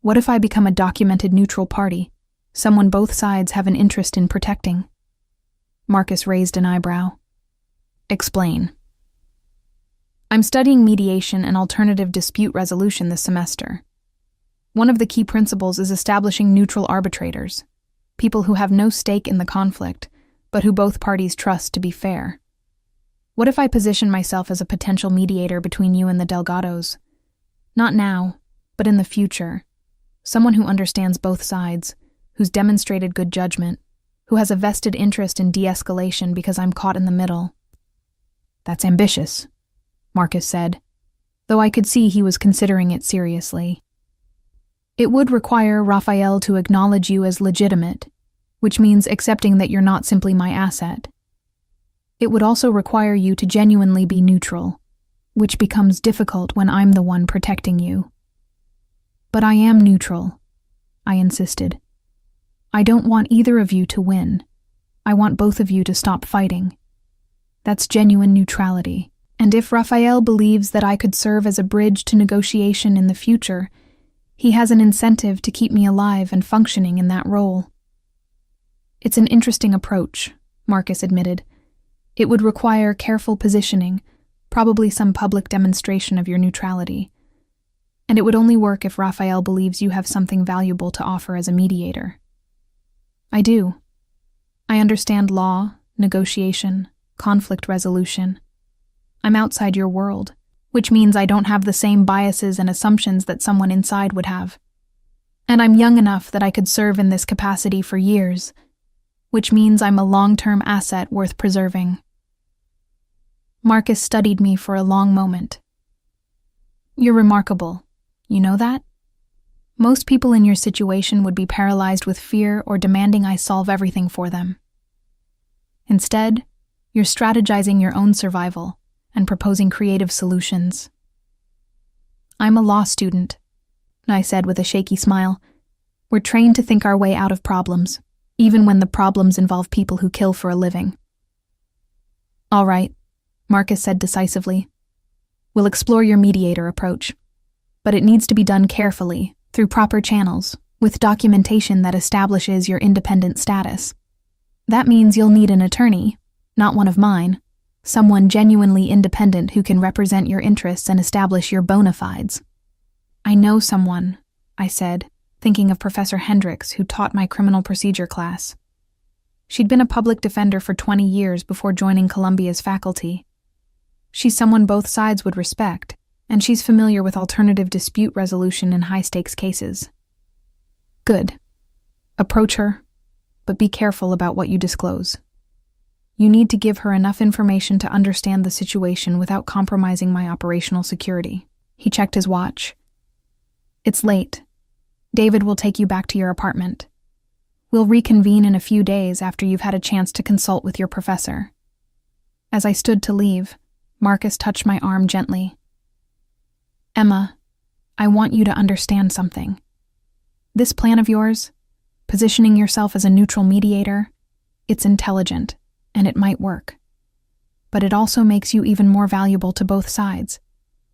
What if I become a documented neutral party, someone both sides have an interest in protecting? Marcus raised an eyebrow. Explain. I'm studying mediation and alternative dispute resolution this semester. One of the key principles is establishing neutral arbitrators, people who have no stake in the conflict, but who both parties trust to be fair. What if I position myself as a potential mediator between you and the Delgados? Not now, but in the future. Someone who understands both sides, who's demonstrated good judgment, who has a vested interest in de-escalation because I'm caught in the middle. That's ambitious, Marcus said, though I could see he was considering it seriously. It would require Rafael to acknowledge you as legitimate, which means accepting that you're not simply my asset. It would also require you to genuinely be neutral, which becomes difficult when I'm the one protecting you. But I am neutral, I insisted. I don't want either of you to win. I want both of you to stop fighting. That's genuine neutrality, and if Rafael believes that I could serve as a bridge to negotiation in the future, he has an incentive to keep me alive and functioning in that role. It's an interesting approach, Marcus admitted. It would require careful positioning, probably some public demonstration of your neutrality. And it would only work if Rafael believes you have something valuable to offer as a mediator. I do. I understand law, negotiation, conflict resolution. I'm outside your world, which means I don't have the same biases and assumptions that someone inside would have. And I'm young enough that I could serve in this capacity for years, which means I'm a long-term asset worth preserving. Marcus studied me for a long moment. You're remarkable. You know that? Most people in your situation would be paralyzed with fear or demanding I solve everything for them. Instead, you're strategizing your own survival and proposing creative solutions. I'm a law student, I said with a shaky smile. We're trained to think our way out of problems, even when the problems involve people who kill for a living. All right, Marcus said decisively. We'll explore your mediator approach. But it needs to be done carefully, through proper channels, with documentation that establishes your independent status. That means you'll need an attorney, not one of mine, someone genuinely independent who can represent your interests and establish your bona fides. I know someone, I said, thinking of Professor Hendricks, who taught my criminal procedure class. She'd been a public defender for 20 years before joining Columbia's faculty. She's someone both sides would respect, and she's familiar with alternative dispute resolution in high-stakes cases. Good. Approach her, but be careful about what you disclose. You need to give her enough information to understand the situation without compromising my operational security. He checked his watch. It's late. David will take you back to your apartment. We'll reconvene in a few days after you've had a chance to consult with your professor. As I stood to leave, Marcus touched my arm gently. Emma, I want you to understand something. This plan of yours, positioning yourself as a neutral mediator, it's intelligent, and it might work. But it also makes you even more valuable to both sides,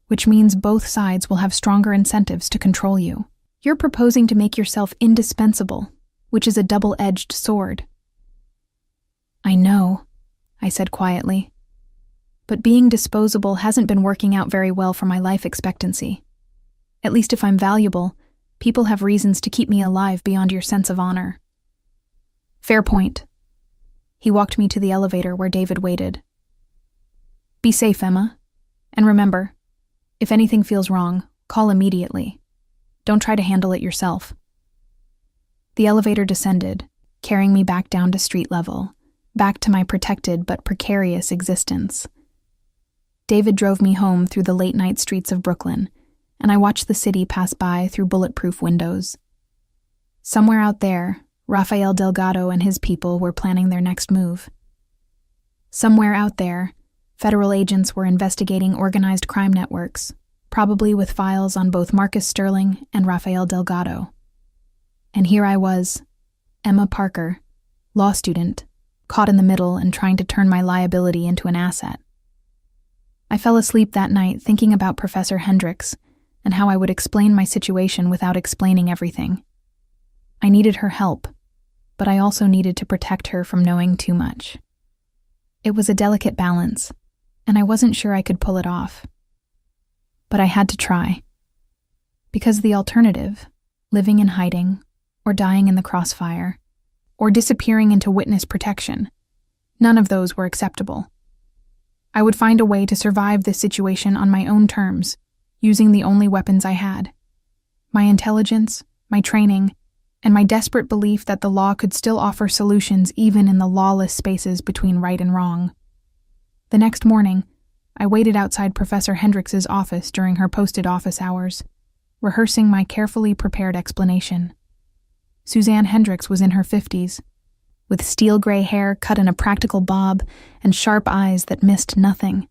which means both sides will have stronger incentives to control you. You're proposing to make yourself indispensable, which is a double-edged sword. I know, I said quietly. But being disposable hasn't been working out very well for my life expectancy. At least if I'm valuable, people have reasons to keep me alive beyond your sense of honor. Fair point. He walked me to the elevator where David waited. Be safe, Emma. And remember, if anything feels wrong, call immediately. Don't try to handle it yourself. The elevator descended, carrying me back down to street level, back to my protected but precarious existence. David drove me home through the late-night streets of Brooklyn, and I watched the city pass by through bulletproof windows. Somewhere out there, Rafael Delgado and his people were planning their next move. Somewhere out there, federal agents were investigating organized crime networks, probably with files on both Marcus Sterling and Rafael Delgado. And here I was, Emma Parker, law student, caught in the middle and trying to turn my liability into an asset. I fell asleep that night thinking about Professor Hendricks and how I would explain my situation without explaining everything. I needed her help, but I also needed to protect her from knowing too much. It was a delicate balance, and I wasn't sure I could pull it off. But I had to try. Because the alternative, living in hiding, or dying in the crossfire, or disappearing into witness protection, none of those were acceptable. I would find a way to survive this situation on my own terms, using the only weapons I had: my intelligence, my training, and my desperate belief that the law could still offer solutions even in the lawless spaces between right and wrong. The next morning, I waited outside Professor Hendricks's office during her posted office hours, rehearsing my carefully prepared explanation. Suzanne Hendricks was in her 50s, with steel gray hair cut in a practical bob and sharp eyes that missed nothing.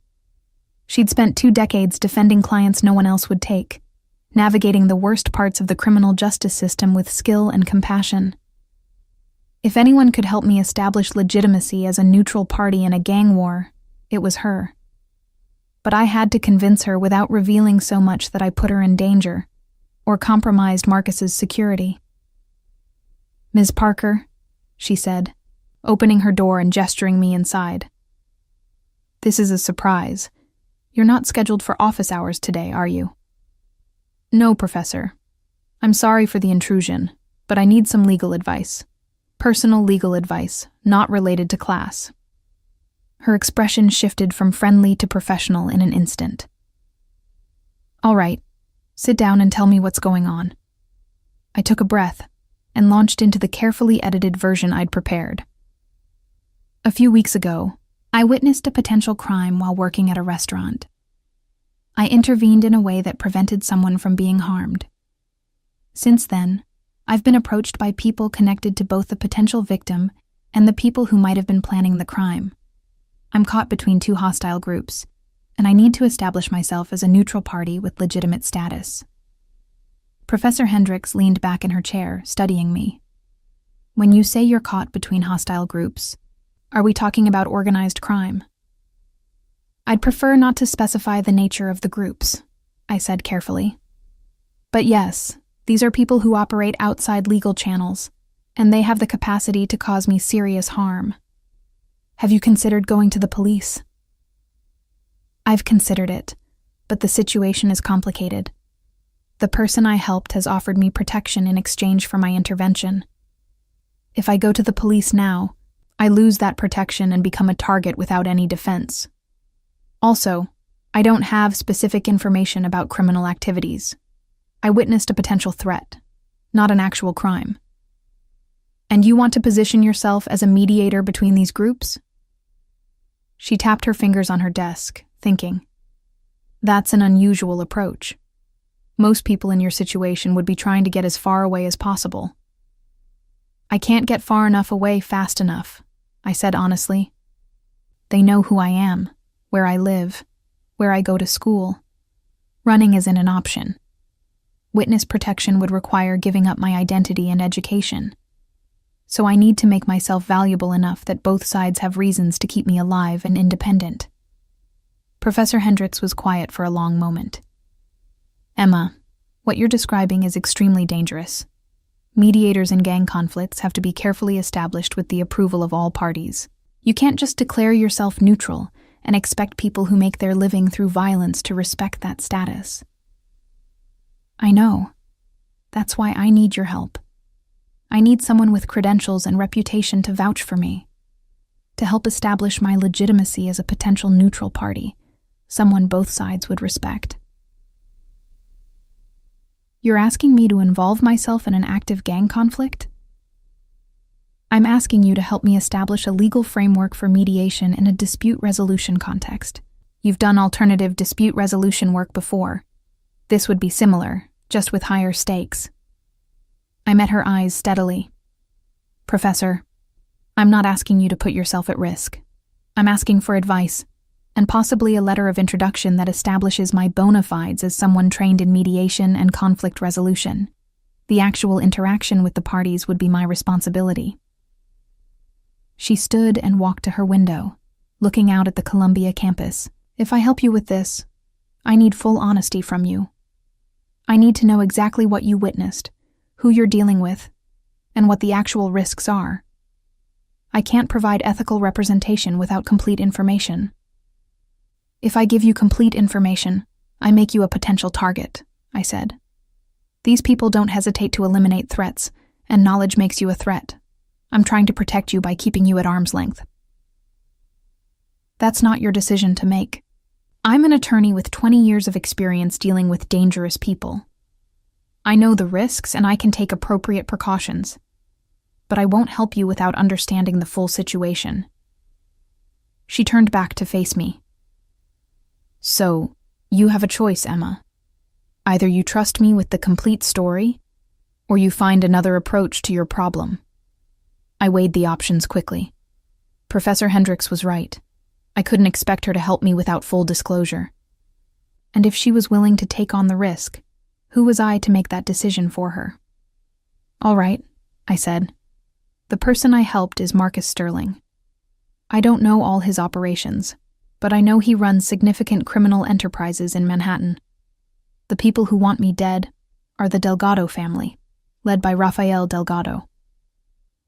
She'd spent 2 decades defending clients no one else would take, navigating the worst parts of the criminal justice system with skill and compassion. If anyone could help me establish legitimacy as a neutral party in a gang war, it was her. But I had to convince her without revealing so much that I put her in danger, or compromised Marcus's security. Ms. Parker, she said, opening her door and gesturing me inside. This is a surprise. You're not scheduled for office hours today, are you? No, Professor. I'm sorry for the intrusion, but I need some legal advice. Personal legal advice, not related to class. Her expression shifted from friendly to professional in an instant. All right, sit down and tell me what's going on. I took a breath and launched into the carefully edited version I'd prepared. A few weeks ago, I witnessed a potential crime while working at a restaurant. I intervened in a way that prevented someone from being harmed. Since then, I've been approached by people connected to both the potential victim and the people who might have been planning the crime. I'm caught between 2 hostile groups, and I need to establish myself as a neutral party with legitimate status. Professor Hendricks leaned back in her chair, studying me. When you say you're caught between hostile groups, are we talking about organized crime? I'd prefer not to specify the nature of the groups, I said carefully. But yes, these are people who operate outside legal channels, and they have the capacity to cause me serious harm. Have you considered going to the police? I've considered it, but the situation is complicated. The person I helped has offered me protection in exchange for my intervention. If I go to the police now, I lose that protection and become a target without any defense. Also, I don't have specific information about criminal activities. I witnessed a potential threat, not an actual crime. And you want to position yourself as a mediator between these groups? She tapped her fingers on her desk, thinking, that's an unusual approach. Most people in your situation would be trying to get as far away as possible. I can't get far enough away fast enough, I said honestly. They know who I am, where I live, where I go to school. Running isn't an option. Witness protection would require giving up my identity and education. So I need to make myself valuable enough that both sides have reasons to keep me alive and independent. Professor Hendricks was quiet for a long moment. Emma, what you're describing is extremely dangerous. Mediators in gang conflicts have to be carefully established with the approval of all parties. You can't just declare yourself neutral and expect people who make their living through violence to respect that status. I know. That's why I need your help. I need someone with credentials and reputation to vouch for me, to help establish my legitimacy as a potential neutral party, someone both sides would respect. You're asking me to involve myself in an active gang conflict? I'm asking you to help me establish a legal framework for mediation in a dispute resolution context. You've done alternative dispute resolution work before. This would be similar, just with higher stakes. I met her eyes steadily. Professor, I'm not asking you to put yourself at risk. I'm asking for advice, and possibly a letter of introduction that establishes my bona fides as someone trained in mediation and conflict resolution. The actual interaction with the parties would be my responsibility. She stood and walked to her window, looking out at the Columbia campus. If I help you with this, I need full honesty from you. I need to know exactly what you witnessed, who you're dealing with, and what the actual risks are. I can't provide ethical representation without complete information. If I give you complete information, I make you a potential target, I said. These people don't hesitate to eliminate threats, and knowledge makes you a threat. I'm trying to protect you by keeping you at arm's length. That's not your decision to make. I'm an attorney with 20 years of experience dealing with dangerous people. I know the risks and I can take appropriate precautions, but I won't help you without understanding the full situation. She turned back to face me. So, you have a choice, Emma. Either you trust me with the complete story, or you find another approach to your problem. I weighed the options quickly. Professor Hendricks was right. I couldn't expect her to help me without full disclosure. And if she was willing to take on the risk, who was I to make that decision for her? All right, I said. The person I helped is Marcus Sterling. I don't know all his operations, but I know he runs significant criminal enterprises in Manhattan. The people who want me dead are the Delgado family, led by Rafael Delgado.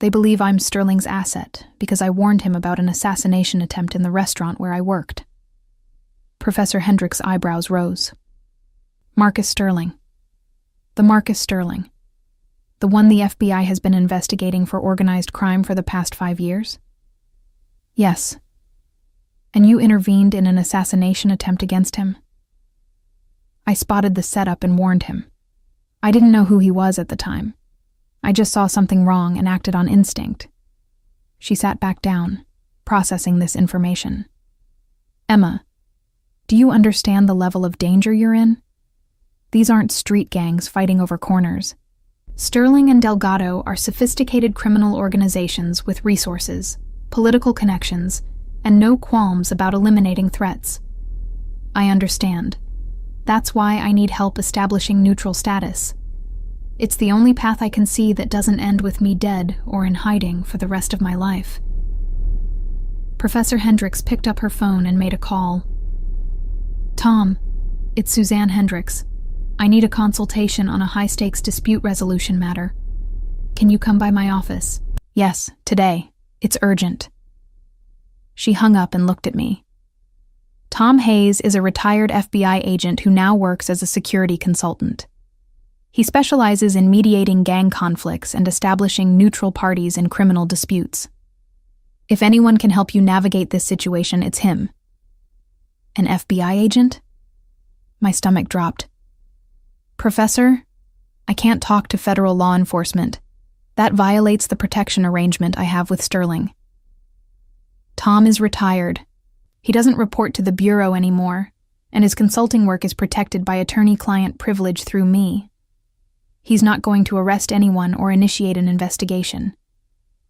They believe I'm Sterling's asset because I warned him about an assassination attempt in the restaurant where I worked. Professor Hendricks' eyebrows rose. Marcus Sterling. The Marcus Sterling. The one the FBI has been investigating for organized crime for the past 5 years? Yes. And you intervened in an assassination attempt against him? I spotted the setup and warned him. I didn't know who he was at the time. I just saw something wrong and acted on instinct. She sat back down, processing this information. Emma, do you understand the level of danger you're in? These aren't street gangs fighting over corners. Sterling and Delgado are sophisticated criminal organizations with resources, political connections, and no qualms about eliminating threats. I understand. That's why I need help establishing neutral status. It's the only path I can see that doesn't end with me dead or in hiding for the rest of my life. Professor Hendricks picked up her phone and made a call. Tom, it's Suzanne Hendricks. I need a consultation on a high-stakes dispute resolution matter. Can you come by my office? Yes, today. It's urgent. She hung up and looked at me. Tom Hayes is a retired FBI agent who now works as a security consultant. He specializes in mediating gang conflicts and establishing neutral parties in criminal disputes. If anyone can help you navigate this situation, it's him. An FBI agent? My stomach dropped. Professor, I can't talk to federal law enforcement. That violates the protection arrangement I have with Sterling. Tom is retired. He doesn't report to the Bureau anymore, and his consulting work is protected by attorney-client privilege through me. He's not going to arrest anyone or initiate an investigation.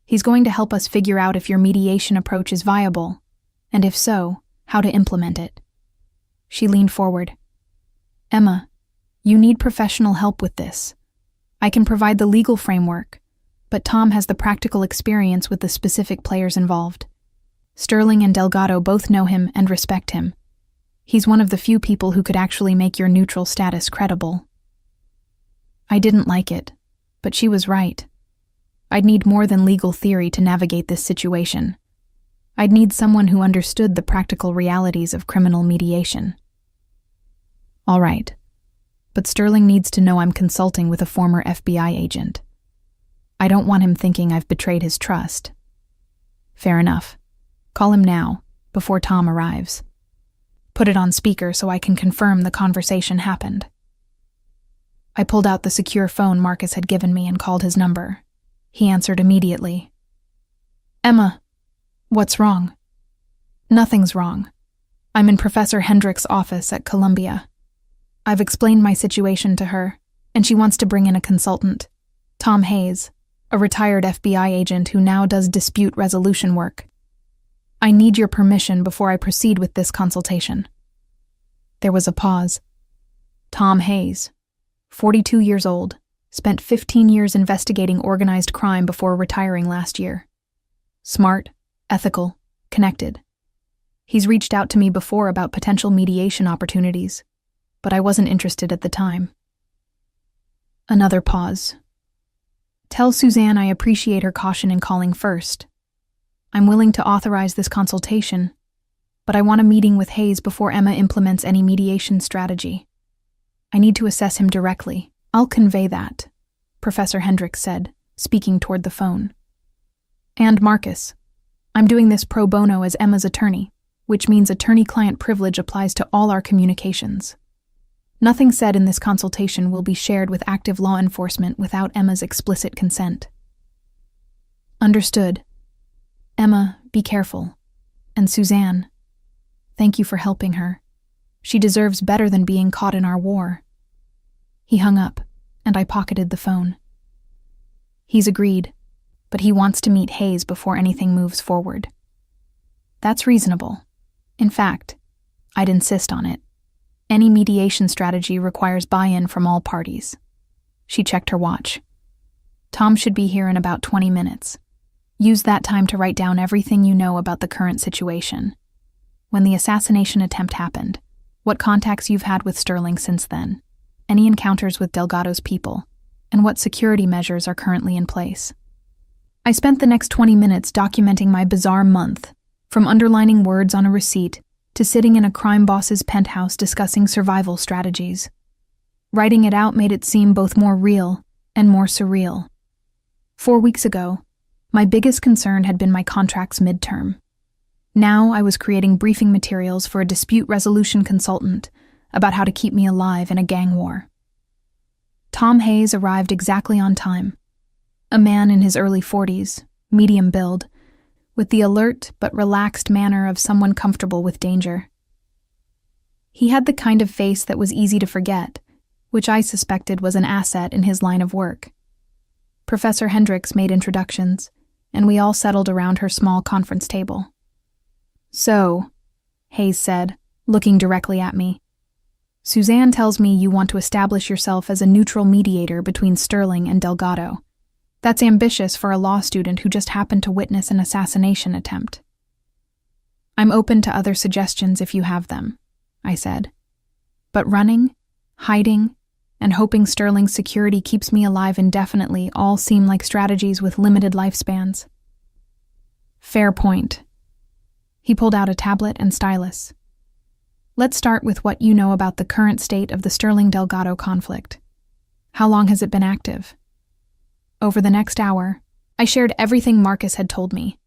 He's going to help us figure out if your mediation approach is viable, and if so, how to implement it. She leaned forward. Emma, you need professional help with this. I can provide the legal framework, but Tom has the practical experience with the specific players involved. Sterling and Delgado both know him and respect him. He's one of the few people who could actually make your neutral status credible. I didn't like it, but she was right. I'd need more than legal theory to navigate this situation. I'd need someone who understood the practical realities of criminal mediation. All right, but Sterling needs to know I'm consulting with a former FBI agent. I don't want him thinking I've betrayed his trust. Fair enough. Call him now, before Tom arrives. Put it on speaker so I can confirm the conversation happened. I pulled out the secure phone Marcus had given me and called his number. He answered immediately. Emma, what's wrong? Nothing's wrong. I'm in Professor Hendrick's office at Columbia. I've explained my situation to her, and she wants to bring in a consultant, Tom Hayes, a retired FBI agent who now does dispute resolution work. I need your permission before I proceed with this consultation. There was a pause. Tom Hayes, 42 years old, spent 15 years investigating organized crime before retiring last year. Smart, ethical, connected. He's reached out to me before about potential mediation opportunities, but I wasn't interested at the time. Another pause. Tell Suzanne I appreciate her caution in calling first. I'm willing to authorize this consultation, but I want a meeting with Hayes before Emma implements any mediation strategy. I need to assess him directly. I'll convey that, Professor Hendrick said, speaking toward the phone. And Marcus, I'm doing this pro bono as Emma's attorney, which means attorney-client privilege applies to all our communications. Nothing said in this consultation will be shared with active law enforcement without Emma's explicit consent. Understood. Emma, be careful. And Suzanne, thank you for helping her. She deserves better than being caught in our war. He hung up, and I pocketed the phone. He's agreed, but he wants to meet Hayes before anything moves forward. That's reasonable. In fact, I'd insist on it. Any mediation strategy requires buy-in from all parties. She checked her watch. Tom should be here in about 20 minutes. Use that time to write down everything you know about the current situation. When the assassination attempt happened, what contacts you've had with Sterling since then, any encounters with Delgado's people, and what security measures are currently in place. I spent the next 20 minutes documenting my bizarre month, from underlining words on a receipt to sitting in a crime boss's penthouse discussing survival strategies. Writing it out made it seem both more real and more surreal. 4 weeks ago, my biggest concern had been my contract's midterm. Now I was creating briefing materials for a dispute resolution consultant about how to keep me alive in a gang war. Tom Hayes arrived exactly on time. A man in his early 40s, medium build, with the alert but relaxed manner of someone comfortable with danger. He had the kind of face that was easy to forget, which I suspected was an asset in his line of work. Professor Hendricks made introductions, and we all settled around her small conference table. So, Hayes said, looking directly at me, Suzanne tells me you want to establish yourself as a neutral mediator between Sterling and Delgado. That's ambitious for a law student who just happened to witness an assassination attempt. I'm open to other suggestions if you have them, I said. But running, hiding, and hoping Sterling's security keeps me alive indefinitely all seem like strategies with limited lifespans. Fair point. He pulled out a tablet and stylus. Let's start with what you know about the current state of the Sterling-Delgado conflict. How long has it been active? Over the next hour, I shared everything Marcus had told me,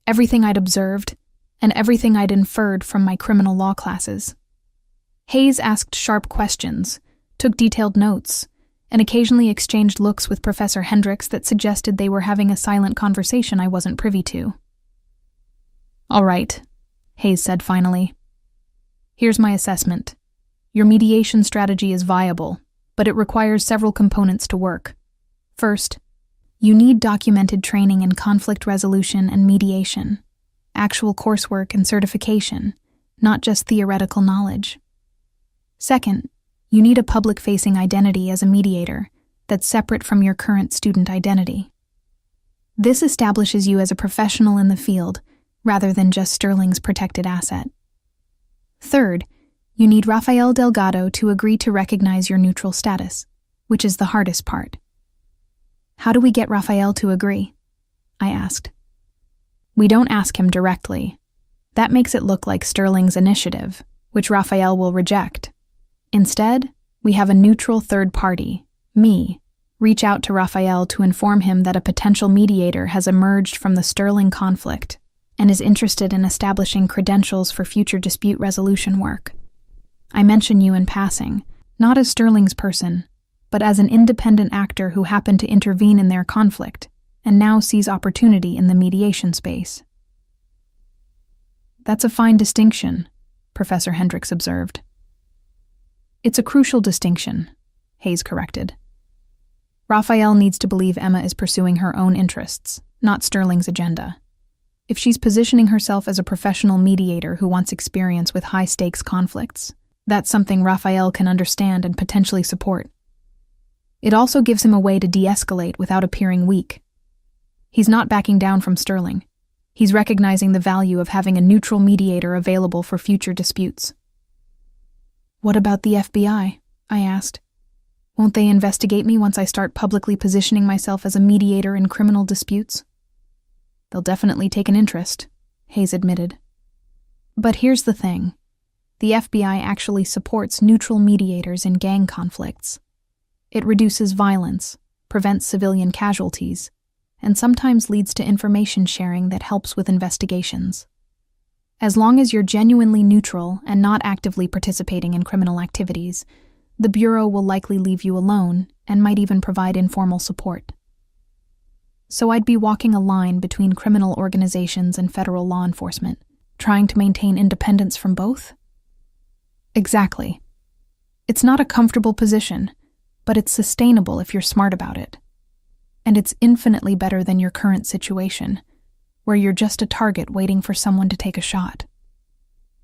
everything I'd observed, and everything I'd inferred from my criminal law classes. Hayes asked sharp questions, took detailed notes, and occasionally exchanged looks with Professor Hendricks that suggested they were having a silent conversation I wasn't privy to. All right, Hayes said finally. Here's my assessment. Your mediation strategy is viable, but it requires several components to work. First, you need documented training in conflict resolution and mediation, actual coursework and certification, not just theoretical knowledge. Second, you need a public-facing identity as a mediator that's separate from your current student identity. This establishes you as a professional in the field rather than just Sterling's protected asset. Third, you need Rafael Delgado to agree to recognize your neutral status, which is the hardest part. How do we get Rafael to agree? I asked. We don't ask him directly. That makes it look like Sterling's initiative, which Rafael will reject. Instead, we have a neutral third party, me, reach out to Rafael to inform him that a potential mediator has emerged from the Sterling conflict and is interested in establishing credentials for future dispute resolution work. I mention you in passing, not as Sterling's person, but as an independent actor who happened to intervene in their conflict and now sees opportunity in the mediation space. That's a fine distinction, Professor Hendricks observed. It's a crucial distinction, Hayes corrected. Rafael needs to believe Emma is pursuing her own interests, not Sterling's agenda. If she's positioning herself as a professional mediator who wants experience with high-stakes conflicts, that's something Rafael can understand and potentially support. It also gives him a way to de-escalate without appearing weak. He's not backing down from Sterling. He's recognizing the value of having a neutral mediator available for future disputes. What about the FBI? I asked. Won't they investigate me once I start publicly positioning myself as a mediator in criminal disputes? They'll definitely take an interest, Hayes admitted. But here's the thing. The FBI actually supports neutral mediators in gang conflicts. It reduces violence, prevents civilian casualties, and sometimes leads to information sharing that helps with investigations. As long as you're genuinely neutral and not actively participating in criminal activities, the Bureau will likely leave you alone and might even provide informal support. So I'd be walking a line between criminal organizations and federal law enforcement, trying to maintain independence from both? Exactly. It's not a comfortable position, but it's sustainable if you're smart about it. And it's infinitely better than your current situation, where you're just a target waiting for someone to take a shot.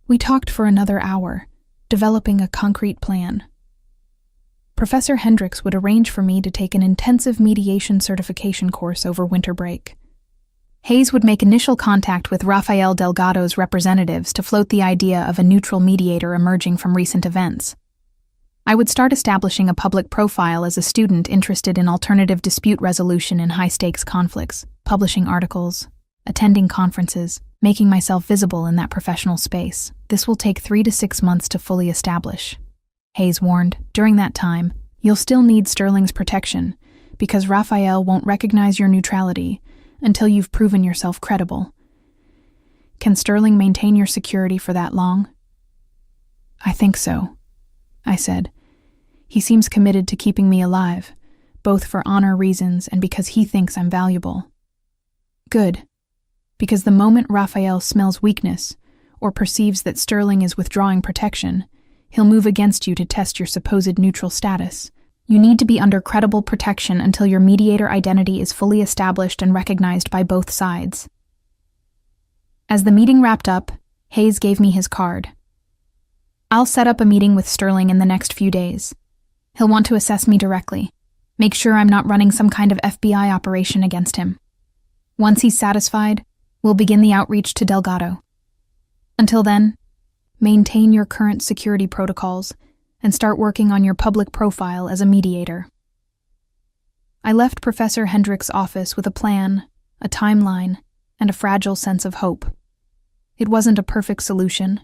We talked for another hour, developing a concrete plan. Professor Hendricks would arrange for me to take an intensive mediation certification course over winter break. Hayes would make initial contact with Rafael Delgado's representatives to float the idea of a neutral mediator emerging from recent events. I would start establishing a public profile as a student interested in alternative dispute resolution in high-stakes conflicts, publishing articles, attending conferences, making myself visible in that professional space. This will take 3 to 6 months to fully establish. Hayes warned, during that time, you'll still need Sterling's protection, because Rafael won't recognize your neutrality until you've proven yourself credible. Can Sterling maintain your security for that long? I think so, I said. He seems committed to keeping me alive, both for honor reasons and because he thinks I'm valuable. Good, because the moment Rafael smells weakness or perceives that Sterling is withdrawing protection, he'll move against you to test your supposed neutral status. You need to be under credible protection until your mediator identity is fully established and recognized by both sides. As the meeting wrapped up, Hayes gave me his card. I'll set up a meeting with Sterling in the next few days. He'll want to assess me directly, make sure I'm not running some kind of FBI operation against him. Once he's satisfied, we'll begin the outreach to Delgado. Until then, maintain your current security protocols and start working on your public profile as a mediator. I left Professor Hendrick's office with a plan, a timeline, and a fragile sense of hope. It wasn't a perfect solution.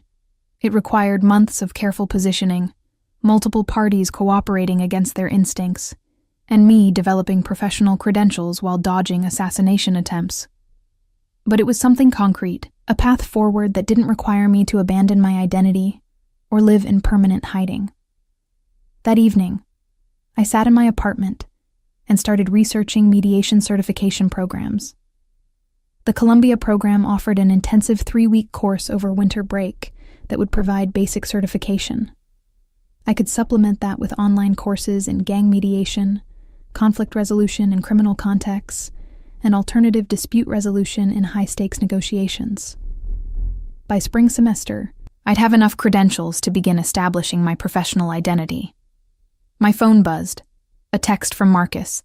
It required months of careful positioning, multiple parties cooperating against their instincts, and me developing professional credentials while dodging assassination attempts. But it was something concrete, a path forward that didn't require me to abandon my identity or live in permanent hiding. That evening, I sat in my apartment and started researching mediation certification programs. The Columbia program offered an intensive 3-week course over winter break that would provide basic certification. I could supplement that with online courses in gang mediation, conflict resolution in criminal contexts, and alternative dispute resolution in high-stakes negotiations. By spring semester, I'd have enough credentials to begin establishing my professional identity. My phone buzzed. A text from Marcus.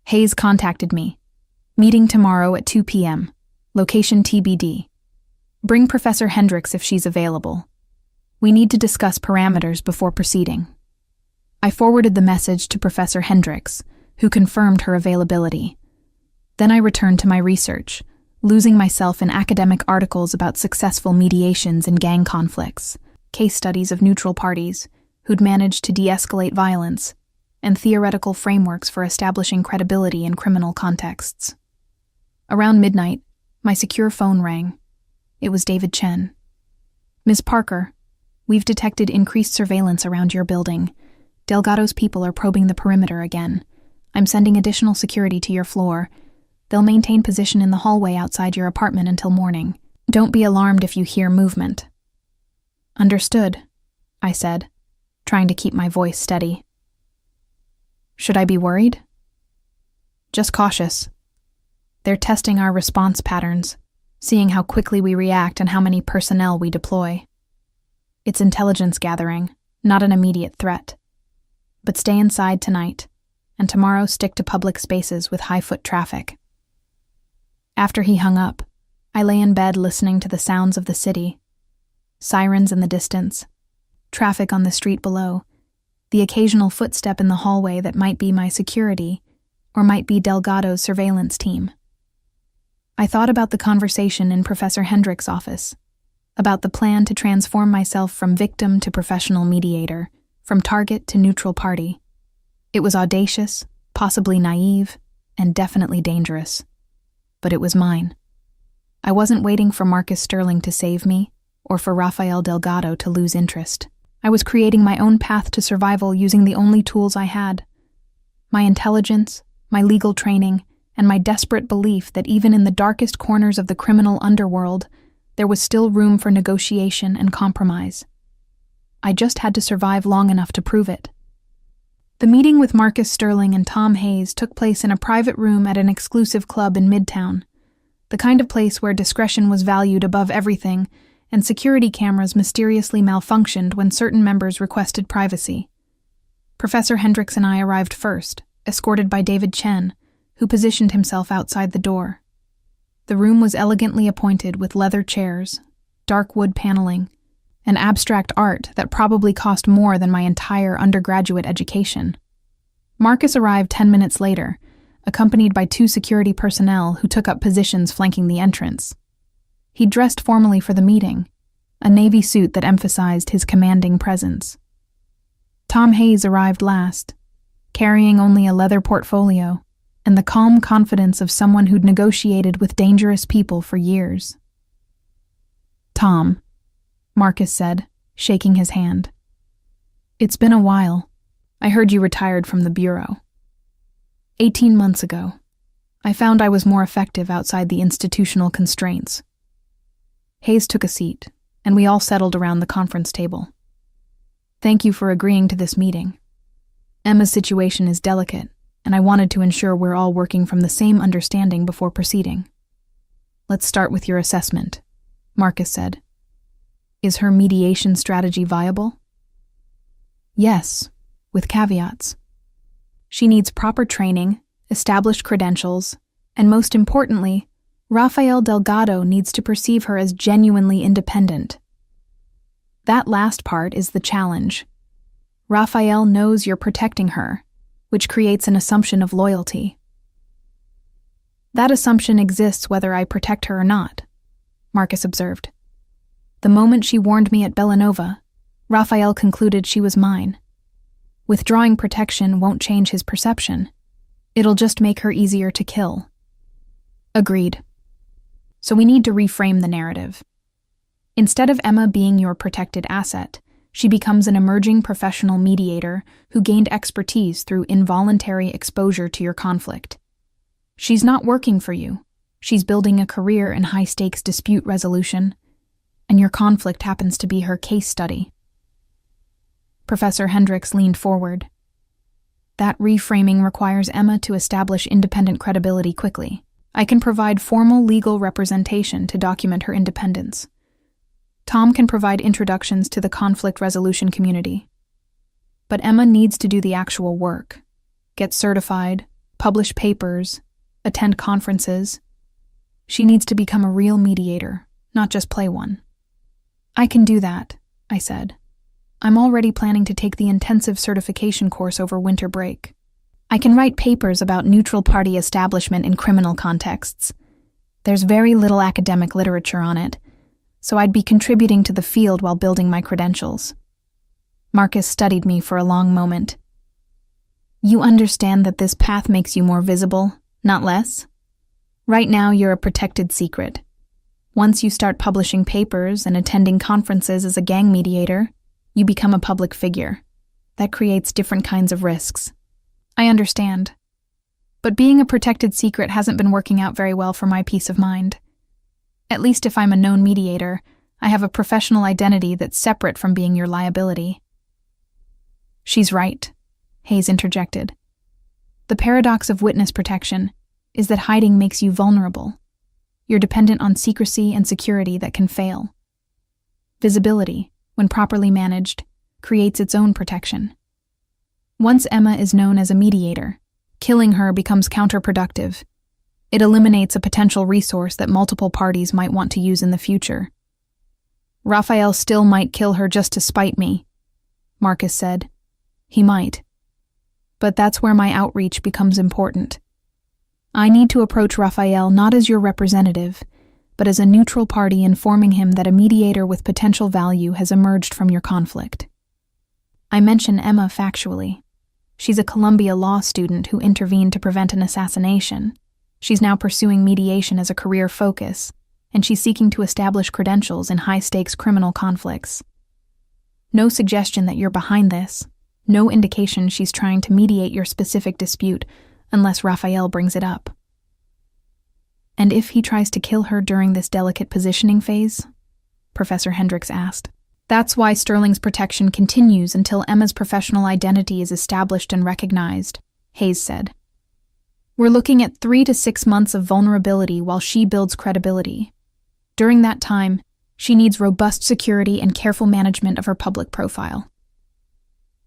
Hayes contacted me. Meeting tomorrow at 2 p.m. Location TBD. Bring Professor Hendricks if she's available. We need to discuss parameters before proceeding. I forwarded the message to Professor Hendricks, who confirmed her availability. Then I returned to my research, losing myself in academic articles about successful mediations in gang conflicts, case studies of neutral parties who'd managed to de-escalate violence, and theoretical frameworks for establishing credibility in criminal contexts. Around midnight, my secure phone rang. It was David Chen. Ms. Parker, we've detected increased surveillance around your building. Delgado's people are probing the perimeter again. I'm sending additional security to your floor. They'll maintain position in the hallway outside your apartment until morning. Don't be alarmed if you hear movement. Understood, I said, trying to keep my voice steady. Should I be worried? Just cautious. They're testing our response patterns, seeing how quickly we react and how many personnel we deploy. It's intelligence gathering, not an immediate threat. But stay inside tonight, and tomorrow stick to public spaces with high foot traffic. After he hung up, I lay in bed listening to the sounds of the city. Sirens in the distance, traffic on the street below, the occasional footstep in the hallway that might be my security or might be Delgado's surveillance team. I thought about the conversation in Professor Hendrick's office, about the plan to transform myself from victim to professional mediator, from target to neutral party. It was audacious, possibly naive, and definitely dangerous. But it was mine. I wasn't waiting for Marcus Sterling to save me, or for Rafael Delgado to lose interest. I was creating my own path to survival using the only tools I had. My intelligence, my legal training, and my desperate belief that even in the darkest corners of the criminal underworld, there was still room for negotiation and compromise. I just had to survive long enough to prove it. The meeting with Marcus Sterling and Tom Hayes took place in a private room at an exclusive club in Midtown, the kind of place where discretion was valued above everything, and security cameras mysteriously malfunctioned when certain members requested privacy. Professor Hendricks and I arrived first, escorted by David Chen, who positioned himself outside the door. The room was elegantly appointed with leather chairs, dark wood paneling, and abstract art that probably cost more than my entire undergraduate education. Marcus arrived 10 minutes later, accompanied by 2 security personnel who took up positions flanking the entrance. He dressed formally for the meeting, a navy suit that emphasized his commanding presence. Tom Hayes arrived last, carrying only a leather portfolio and the calm confidence of someone who'd negotiated with dangerous people for years. "Tom," Marcus said, shaking his hand. "It's been a while. I heard you retired from the Bureau. 18 months ago. I found I was more effective outside the institutional constraints." Hayes took a seat, and we all settled around the conference table. "Thank you for agreeing to this meeting. Emma's situation is delicate, and I wanted to ensure we're all working from the same understanding before proceeding. Let's start with your assessment," Marcus said. "Is her mediation strategy viable?" "Yes, with caveats. She needs proper training, established credentials, and most importantly, Rafael Delgado needs to perceive her as genuinely independent. That last part is the challenge. Raphael knows you're protecting her, which creates an assumption of loyalty. That assumption exists whether I protect her or not, Marcus observed. The moment she warned me at Bellanova, Raphael concluded she was mine. Withdrawing protection won't change his perception. It'll just make her easier to kill. Agreed. So we need to reframe the narrative. Instead of Emma being your protected asset, she becomes an emerging professional mediator who gained expertise through involuntary exposure to your conflict. She's not working for you. She's building a career in high-stakes dispute resolution, and your conflict happens to be her case study. Professor Hendricks leaned forward. That reframing requires Emma to establish independent credibility quickly. I can provide formal legal representation to document her independence. Tom can provide introductions to the conflict resolution community. But Emma needs to do the actual work. Get certified, publish papers, attend conferences. She needs to become a real mediator, not just play one. I can do that, I said. I'm already planning to take the intensive certification course over winter break. I can write papers about neutral party establishment in criminal contexts. There's very little academic literature on it, so I'd be contributing to the field while building my credentials. Marcus studied me for a long moment. You understand that this path makes you more visible, not less? Right now you're a protected secret. Once you start publishing papers and attending conferences as a gang mediator, you become a public figure. That creates different kinds of risks. I understand. But being a protected secret hasn't been working out very well for my peace of mind. At least if I'm a known mediator, I have a professional identity that's separate from being your liability. She's right, Hayes interjected. The paradox of witness protection is that hiding makes you vulnerable. You're dependent on secrecy and security that can fail. Visibility, when properly managed, creates its own protection. Once Emma is known as a mediator, killing her becomes counterproductive. It eliminates a potential resource that multiple parties might want to use in the future. Raphael still might kill her just to spite me, Marcus said. He might. But that's where my outreach becomes important. I need to approach Raphael not as your representative, but as a neutral party informing him that a mediator with potential value has emerged from your conflict. I mention Emma factually. She's a Columbia law student who intervened to prevent an assassination. She's now pursuing mediation as a career focus, and she's seeking to establish credentials in high-stakes criminal conflicts. No suggestion that you're behind this. No indication she's trying to mediate your specific dispute unless Raphael brings it up. And if he tries to kill her during this delicate positioning phase? Professor Hendricks asked. That's why Sterling's protection continues until Emma's professional identity is established and recognized, Hayes said. We're looking at 3 to 6 months of vulnerability while she builds credibility. During that time, she needs robust security and careful management of her public profile.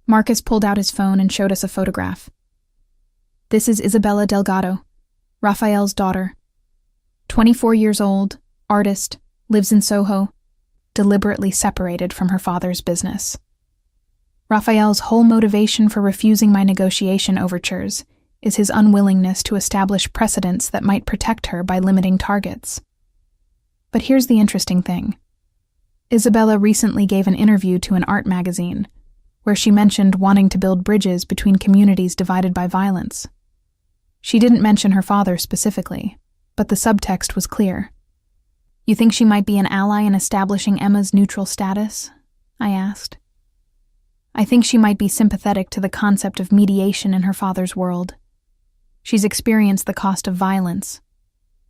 Marcus pulled out his phone and showed us a photograph. This is Isabella Delgado, Raphael's daughter. 24 years old, artist, lives in Soho, deliberately separated from her father's business. Raphael's whole motivation for refusing my negotiation overtures is his unwillingness to establish precedents that might protect her by limiting targets. But here's the interesting thing. Isabella recently gave an interview to an art magazine, where she mentioned wanting to build bridges between communities divided by violence. She didn't mention her father specifically, but the subtext was clear. You think she might be an ally in establishing Emma's neutral status? I asked. I think she might be sympathetic to the concept of mediation in her father's world. She's experienced the cost of violence.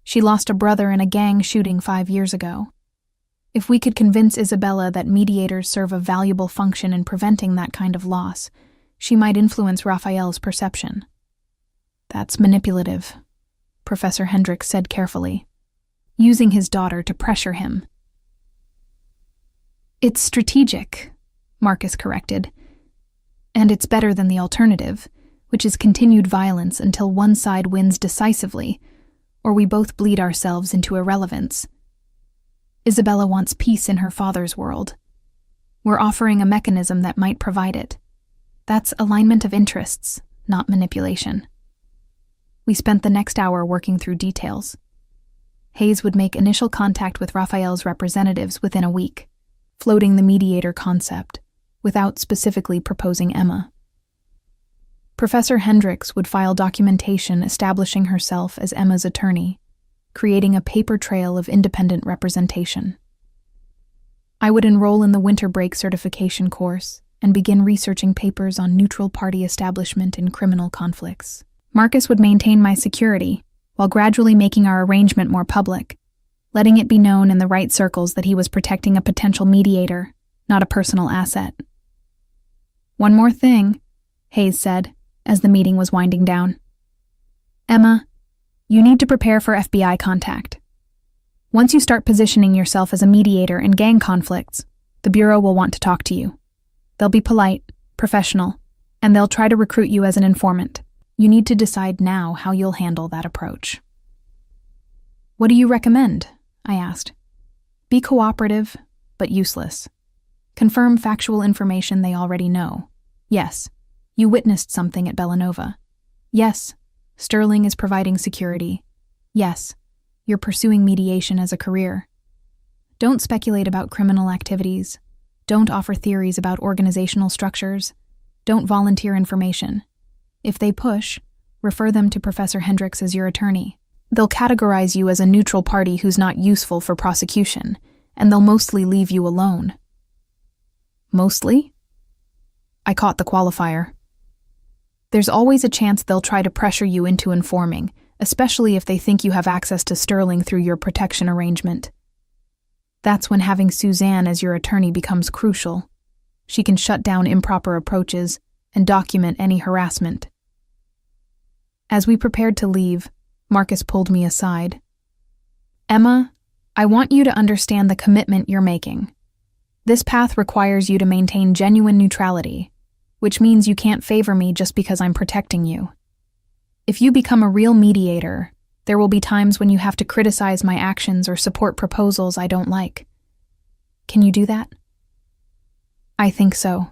She lost a brother in a gang shooting 5 years ago. If we could convince Isabella that mediators serve a valuable function in preventing that kind of loss, she might influence Raphael's perception. That's manipulative, Professor Hendricks said carefully, using his daughter to pressure him. It's strategic, Marcus corrected, and it's better than the alternative, which is continued violence until one side wins decisively, or we both bleed ourselves into irrelevance. Isabella wants peace in her father's world. We're offering a mechanism that might provide it. That's alignment of interests, not manipulation. We spent the next hour working through details. Hayes would make initial contact with Raphael's representatives within a week, floating the mediator concept, without specifically proposing Emma. Professor Hendricks would file documentation establishing herself as Emma's attorney, creating a paper trail of independent representation. I would enroll in the winter break certification course and begin researching papers on neutral party establishment in criminal conflicts. Marcus would maintain my security, while gradually making our arrangement more public, letting it be known in the right circles that he was protecting a potential mediator, not a personal asset. One more thing, Hayes said, as the meeting was winding down. Emma, you need to prepare for FBI contact. Once you start positioning yourself as a mediator in gang conflicts, the Bureau will want to talk to you. They'll be polite, professional, and they'll try to recruit you as an informant. You need to decide now how you'll handle that approach. What do you recommend? I asked. Be cooperative, but useless. Confirm factual information they already know. Yes, you witnessed something at Bellanova. Yes, Sterling is providing security. Yes, you're pursuing mediation as a career. Don't speculate about criminal activities. Don't offer theories about organizational structures. Don't volunteer information. If they push, refer them to Professor Hendricks as your attorney. They'll categorize you as a neutral party who's not useful for prosecution, and they'll mostly leave you alone. Mostly? I caught the qualifier. There's always a chance they'll try to pressure you into informing, especially if they think you have access to Sterling through your protection arrangement. That's when having Suzanne as your attorney becomes crucial. She can shut down improper approaches and document any harassment. As we prepared to leave, Marcus pulled me aside. Emma, I want you to understand the commitment you're making. This path requires you to maintain genuine neutrality, which means you can't favor me just because I'm protecting you. If you become a real mediator, there will be times when you have to criticize my actions or support proposals I don't like. Can you do that? I think so,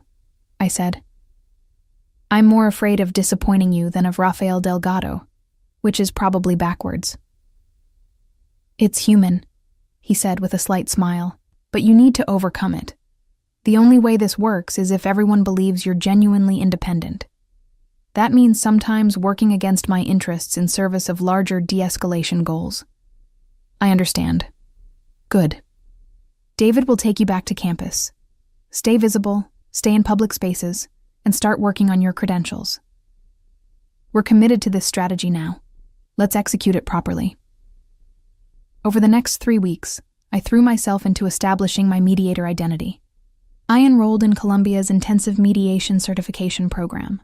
I said. I'm more afraid of disappointing you than of Rafael Delgado, which is probably backwards. It's human, he said with a slight smile, but you need to overcome it. The only way this works is if everyone believes you're genuinely independent. That means sometimes working against my interests in service of larger de-escalation goals. I understand. Good. David will take you back to campus. Stay visible, stay in public spaces, and start working on your credentials. We're committed to this strategy now. Let's execute it properly. Over the next 3 weeks, I threw myself into establishing my mediator identity. I enrolled in Columbia's Intensive Mediation Certification Program,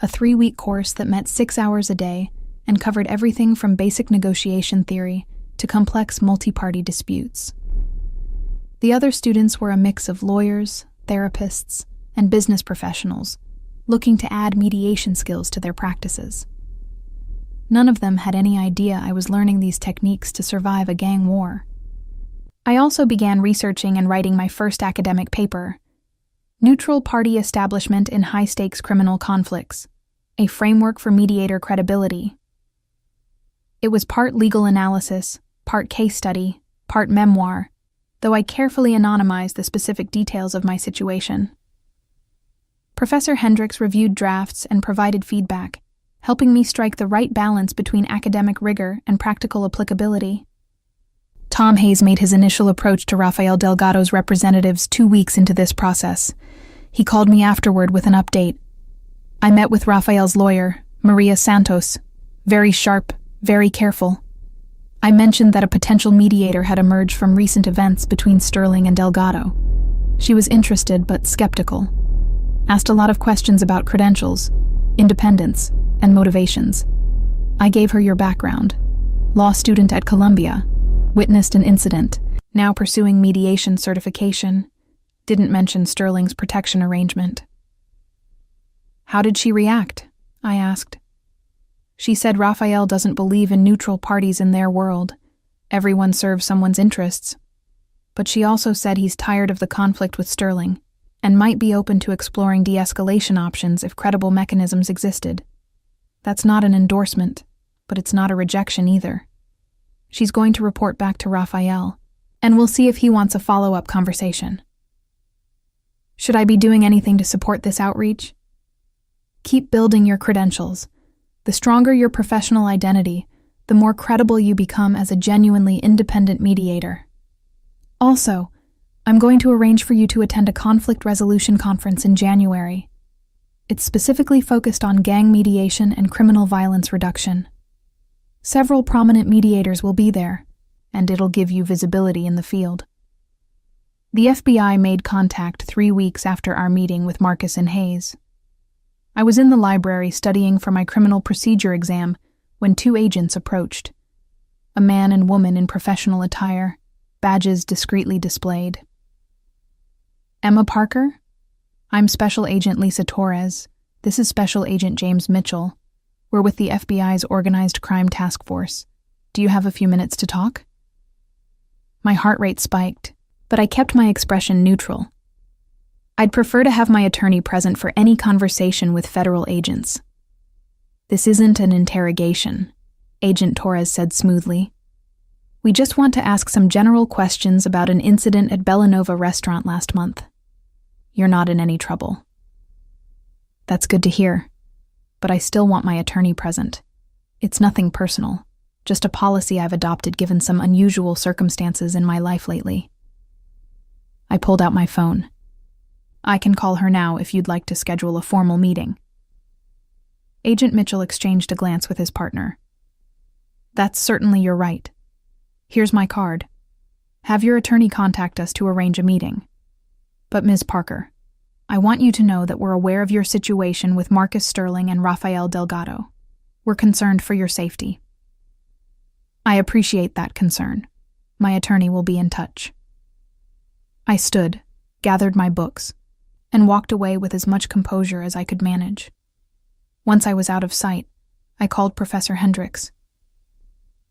a 3-week course that met 6 hours a day and covered everything from basic negotiation theory to complex multi-party disputes. The other students were a mix of lawyers, therapists, and business professionals looking to add mediation skills to their practices. None of them had any idea I was learning these techniques to survive a gang war. I also began researching and writing my first academic paper, Neutral Party Establishment in High-Stakes Criminal Conflicts, a Framework for Mediator Credibility. It was part legal analysis, part case study, part memoir, though I carefully anonymized the specific details of my situation. Professor Hendricks reviewed drafts and provided feedback, helping me strike the right balance between academic rigor and practical applicability. Tom Hayes made his initial approach to Rafael Delgado's representatives 2 weeks into this process. He called me afterward with an update. I met with Rafael's lawyer, Maria Santos, very sharp, very careful. I mentioned that a potential mediator had emerged from recent events between Sterling and Delgado. She was interested but skeptical. Asked a lot of questions about credentials, independence, and motivations. I gave her your background. Law student at Columbia, witnessed an incident, now pursuing mediation certification, didn't mention Sterling's protection arrangement. How did she react? I asked. She said Rafael doesn't believe in neutral parties in their world. Everyone serves someone's interests. But she also said he's tired of the conflict with Sterling. and might be open to exploring de-escalation options if credible mechanisms existed. That's not an endorsement, but it's not a rejection either. She's going to report back to Raphael, and we'll see if he wants a follow-up conversation. Should I be doing anything to support this outreach? Keep building your credentials. The stronger your professional identity, the more credible you become as a genuinely independent mediator. Also, I'm going to arrange for you to attend a conflict resolution conference in January. It's specifically focused on gang mediation and criminal violence reduction. Several prominent mediators will be there, and it'll give you visibility in the field. The FBI made contact 3 weeks after our meeting with Marcus and Hayes. I was in the library studying for my criminal procedure exam when 2 agents approached. A man and woman in professional attire, badges discreetly displayed. Emma Parker? I'm Special Agent Lisa Torres. This is Special Agent James Mitchell. We're with the FBI's Organized Crime Task Force. Do you have a few minutes to talk? My heart rate spiked, but I kept my expression neutral. I'd prefer to have my attorney present for any conversation with federal agents. This isn't an interrogation, Agent Torres said smoothly. We just want to ask some general questions about an incident at Bellanova restaurant last month. You're not in any trouble. That's good to hear, but I still want my attorney present. It's nothing personal, just a policy I've adopted given some unusual circumstances in my life lately. I pulled out my phone. I can call her now if you'd like to schedule a formal meeting. Agent Mitchell exchanged a glance with his partner. That's certainly your right. Here's my card. Have your attorney contact us to arrange a meeting. But Ms. Parker, I want you to know that we're aware of your situation with Marcus Sterling and Rafael Delgado. We're concerned for your safety. I appreciate that concern. My attorney will be in touch. I stood, gathered my books, and walked away with as much composure as I could manage. Once I was out of sight, I called Professor Hendricks.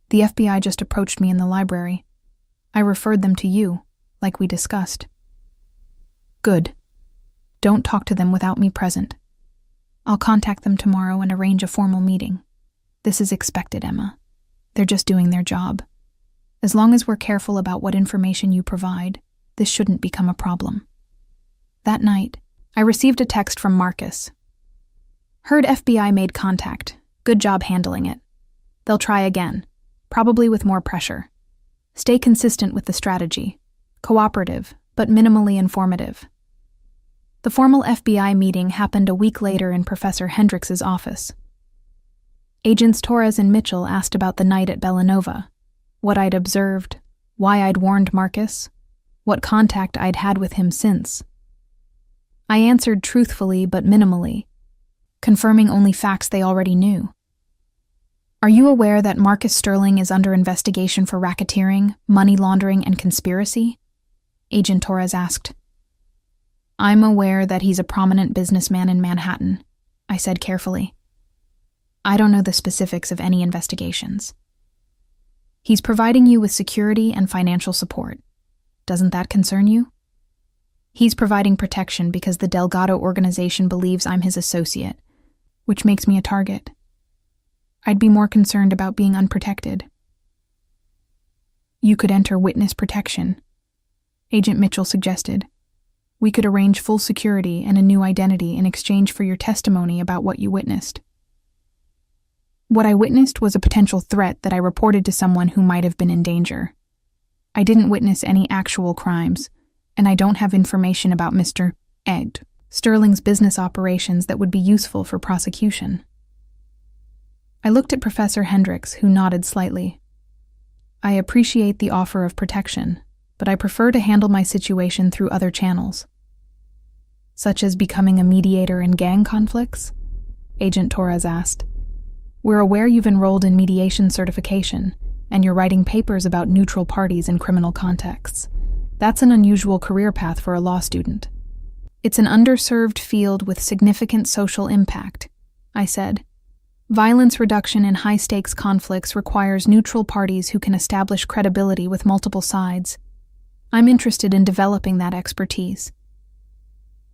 The FBI just approached me in the library. I referred them to you, like we discussed. Good. Don't talk to them without me present. I'll contact them tomorrow and arrange a formal meeting. This is expected, Emma. They're just doing their job. As long as we're careful about what information you provide, this shouldn't become a problem. That night, I received a text from Marcus. Heard FBI made contact. Good job handling it. They'll try again, probably with more pressure. Stay consistent with the strategy. Cooperative, but minimally informative. The formal FBI meeting happened a week later in Professor Hendricks' office. Agents Torres and Mitchell asked about the night at Bellanova, what I'd observed, why I'd warned Marcus, what contact I'd had with him since. I answered truthfully but minimally, confirming only facts they already knew. Are you aware that Marcus Sterling is under investigation for racketeering, money laundering, and conspiracy? Agent Torres asked. I'm aware that he's a prominent businessman in Manhattan, I said carefully. I don't know the specifics of any investigations. He's providing you with security and financial support. Doesn't that concern you? He's providing protection because the Delgado organization believes I'm his associate, which makes me a target. I'd be more concerned about being unprotected. You could enter witness protection, Agent Mitchell suggested. We could arrange full security and a new identity in exchange for your testimony about what you witnessed. What I witnessed was a potential threat that I reported to someone who might have been in danger. I didn't witness any actual crimes, and I don't have information about Mr. Ed Sterling's business operations that would be useful for prosecution. I looked at Professor Hendricks, who nodded slightly. I appreciate the offer of protection, but I prefer to handle my situation through other channels. Such as becoming a mediator in gang conflicts? Agent Torres asked. We're aware you've enrolled in mediation certification, and you're writing papers about neutral parties in criminal contexts. That's an unusual career path for a law student. It's an underserved field with significant social impact, I said. Violence reduction in high-stakes conflicts requires neutral parties who can establish credibility with multiple sides. I'm interested in developing that expertise.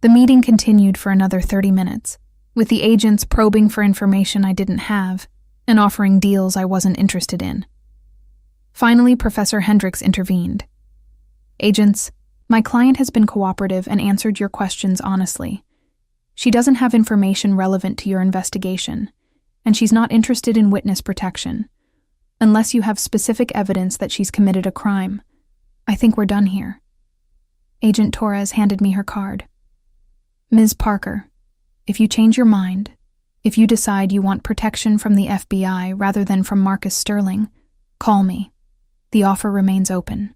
The meeting continued for another 30 minutes, with the agents probing for information I didn't have and offering deals I wasn't interested in. Finally, Professor Hendricks intervened. "Agents, my client has been cooperative and answered your questions honestly. She doesn't have information relevant to your investigation, and she's not interested in witness protection. Unless you have specific evidence that she's committed a crime, I think we're done here." Agent Torres handed me her card. "Ms. Parker, if you change your mind, if you decide you want protection from the FBI rather than from Marcus Sterling, call me. The offer remains open."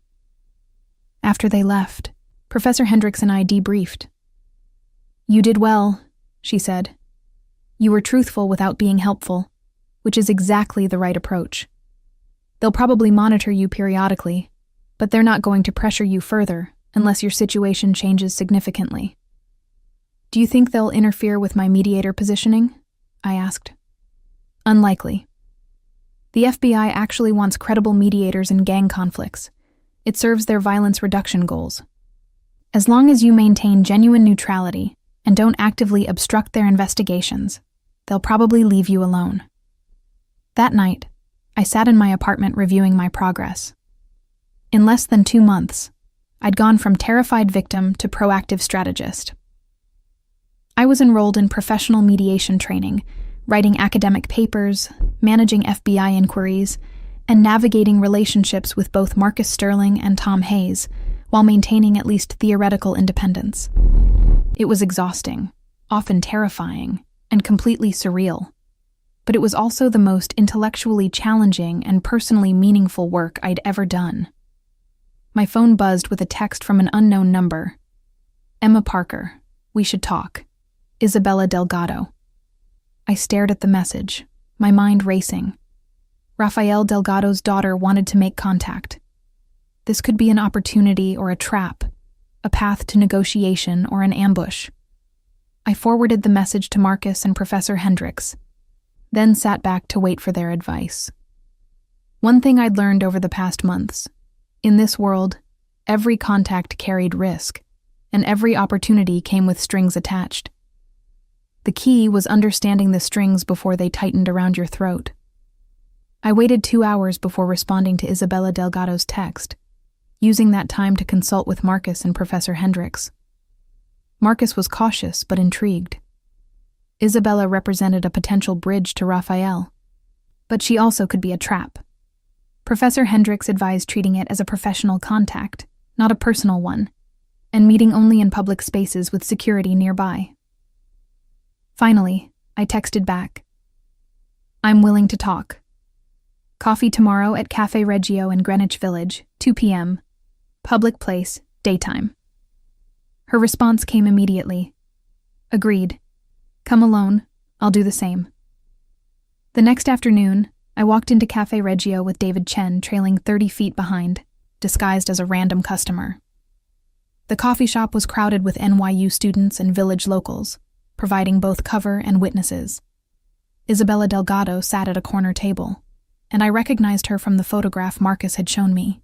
After they left, Professor Hendricks and I debriefed. "You did well," she said. "You were truthful without being helpful, which is exactly the right approach. They'll probably monitor you periodically, but they're not going to pressure you further unless your situation changes significantly." "Do you think they'll interfere with my mediator positioning?" I asked. "Unlikely. The FBI actually wants credible mediators in gang conflicts. It serves their violence reduction goals. As long as you maintain genuine neutrality and don't actively obstruct their investigations, they'll probably leave you alone." That night, I sat in my apartment reviewing my progress. In less than 2 months, I'd gone from terrified victim to proactive strategist. I was enrolled in professional mediation training, writing academic papers, managing FBI inquiries, and navigating relationships with both Marcus Sterling and Tom Hayes, while maintaining at least theoretical independence. It was exhausting, often terrifying, and completely surreal. But it was also the most intellectually challenging and personally meaningful work I'd ever done. My phone buzzed with a text from an unknown number. "Emma Parker, we should talk. Isabella Delgado." I stared at the message, my mind racing. Rafael Delgado's daughter wanted to make contact. This could be an opportunity or a trap, a path to negotiation or an ambush. I forwarded the message to Marcus and Professor Hendricks, then sat back to wait for their advice. One thing I'd learned over the past months: in this world, every contact carried risk, and every opportunity came with strings attached. The key was understanding the strings before they tightened around your throat. I waited 2 hours before responding to Isabella Delgado's text, using that time to consult with Marcus and Professor Hendricks. Marcus was cautious but intrigued. Isabella represented a potential bridge to Rafael, but she also could be a trap. Professor Hendricks advised treating it as a professional contact, not a personal one, and meeting only in public spaces with security nearby. Finally, I texted back. "I'm willing to talk. Coffee tomorrow at Cafe Reggio in Greenwich Village, 2 p.m. Public place, daytime." Her response came immediately. "Agreed. Come alone. I'll do the same." The next afternoon, I walked into Cafe Reggio with David Chen trailing 30 feet behind, disguised as a random customer. The coffee shop was crowded with NYU students and village locals, providing both cover and witnesses. Isabella Delgado sat at a corner table, and I recognized her from the photograph Marcus had shown me.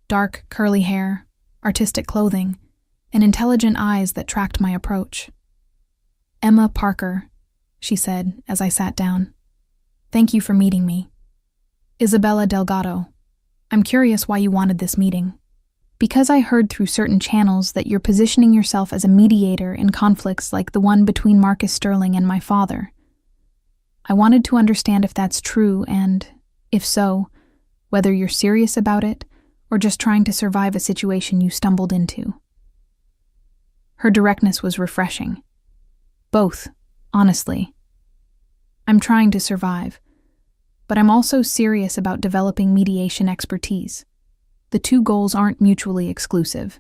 Dark, curly hair, artistic clothing, and intelligent eyes that tracked my approach. "Emma Parker," she said as I sat down. "Thank you for meeting me. Isabella Delgado, I'm curious why you wanted this meeting. Because I heard through certain channels that you're positioning yourself as a mediator in conflicts like the one between Marcus Sterling and my father. I wanted to understand if that's true and, if so, whether you're serious about it or just trying to survive a situation you stumbled into." Her directness was refreshing. Both, honestly. I'm trying to survive, but I'm also serious about developing mediation expertise. The two goals aren't mutually exclusive.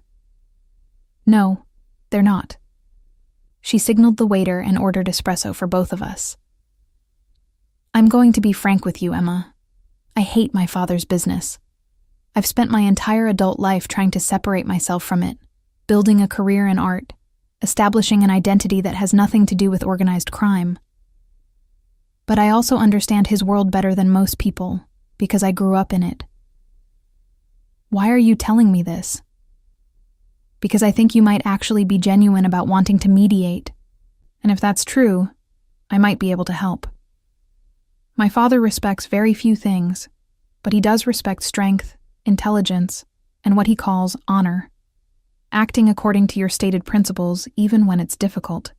"No, they're not." She signaled the waiter and ordered espresso for both of us. "I'm going to be frank with you, Emma. I hate my father's business. I've spent my entire adult life trying to separate myself from it, building a career in art, establishing an identity that has nothing to do with organized crime. But I also understand his world better than most people, because I grew up in it. Why are you telling me this?" because I think you might actually be genuine about wanting to mediate, and if that's true, I might be able to help. My father respects very few things, but he does respect strength, intelligence, and what he calls honor, acting according to your stated principles even when it's difficult.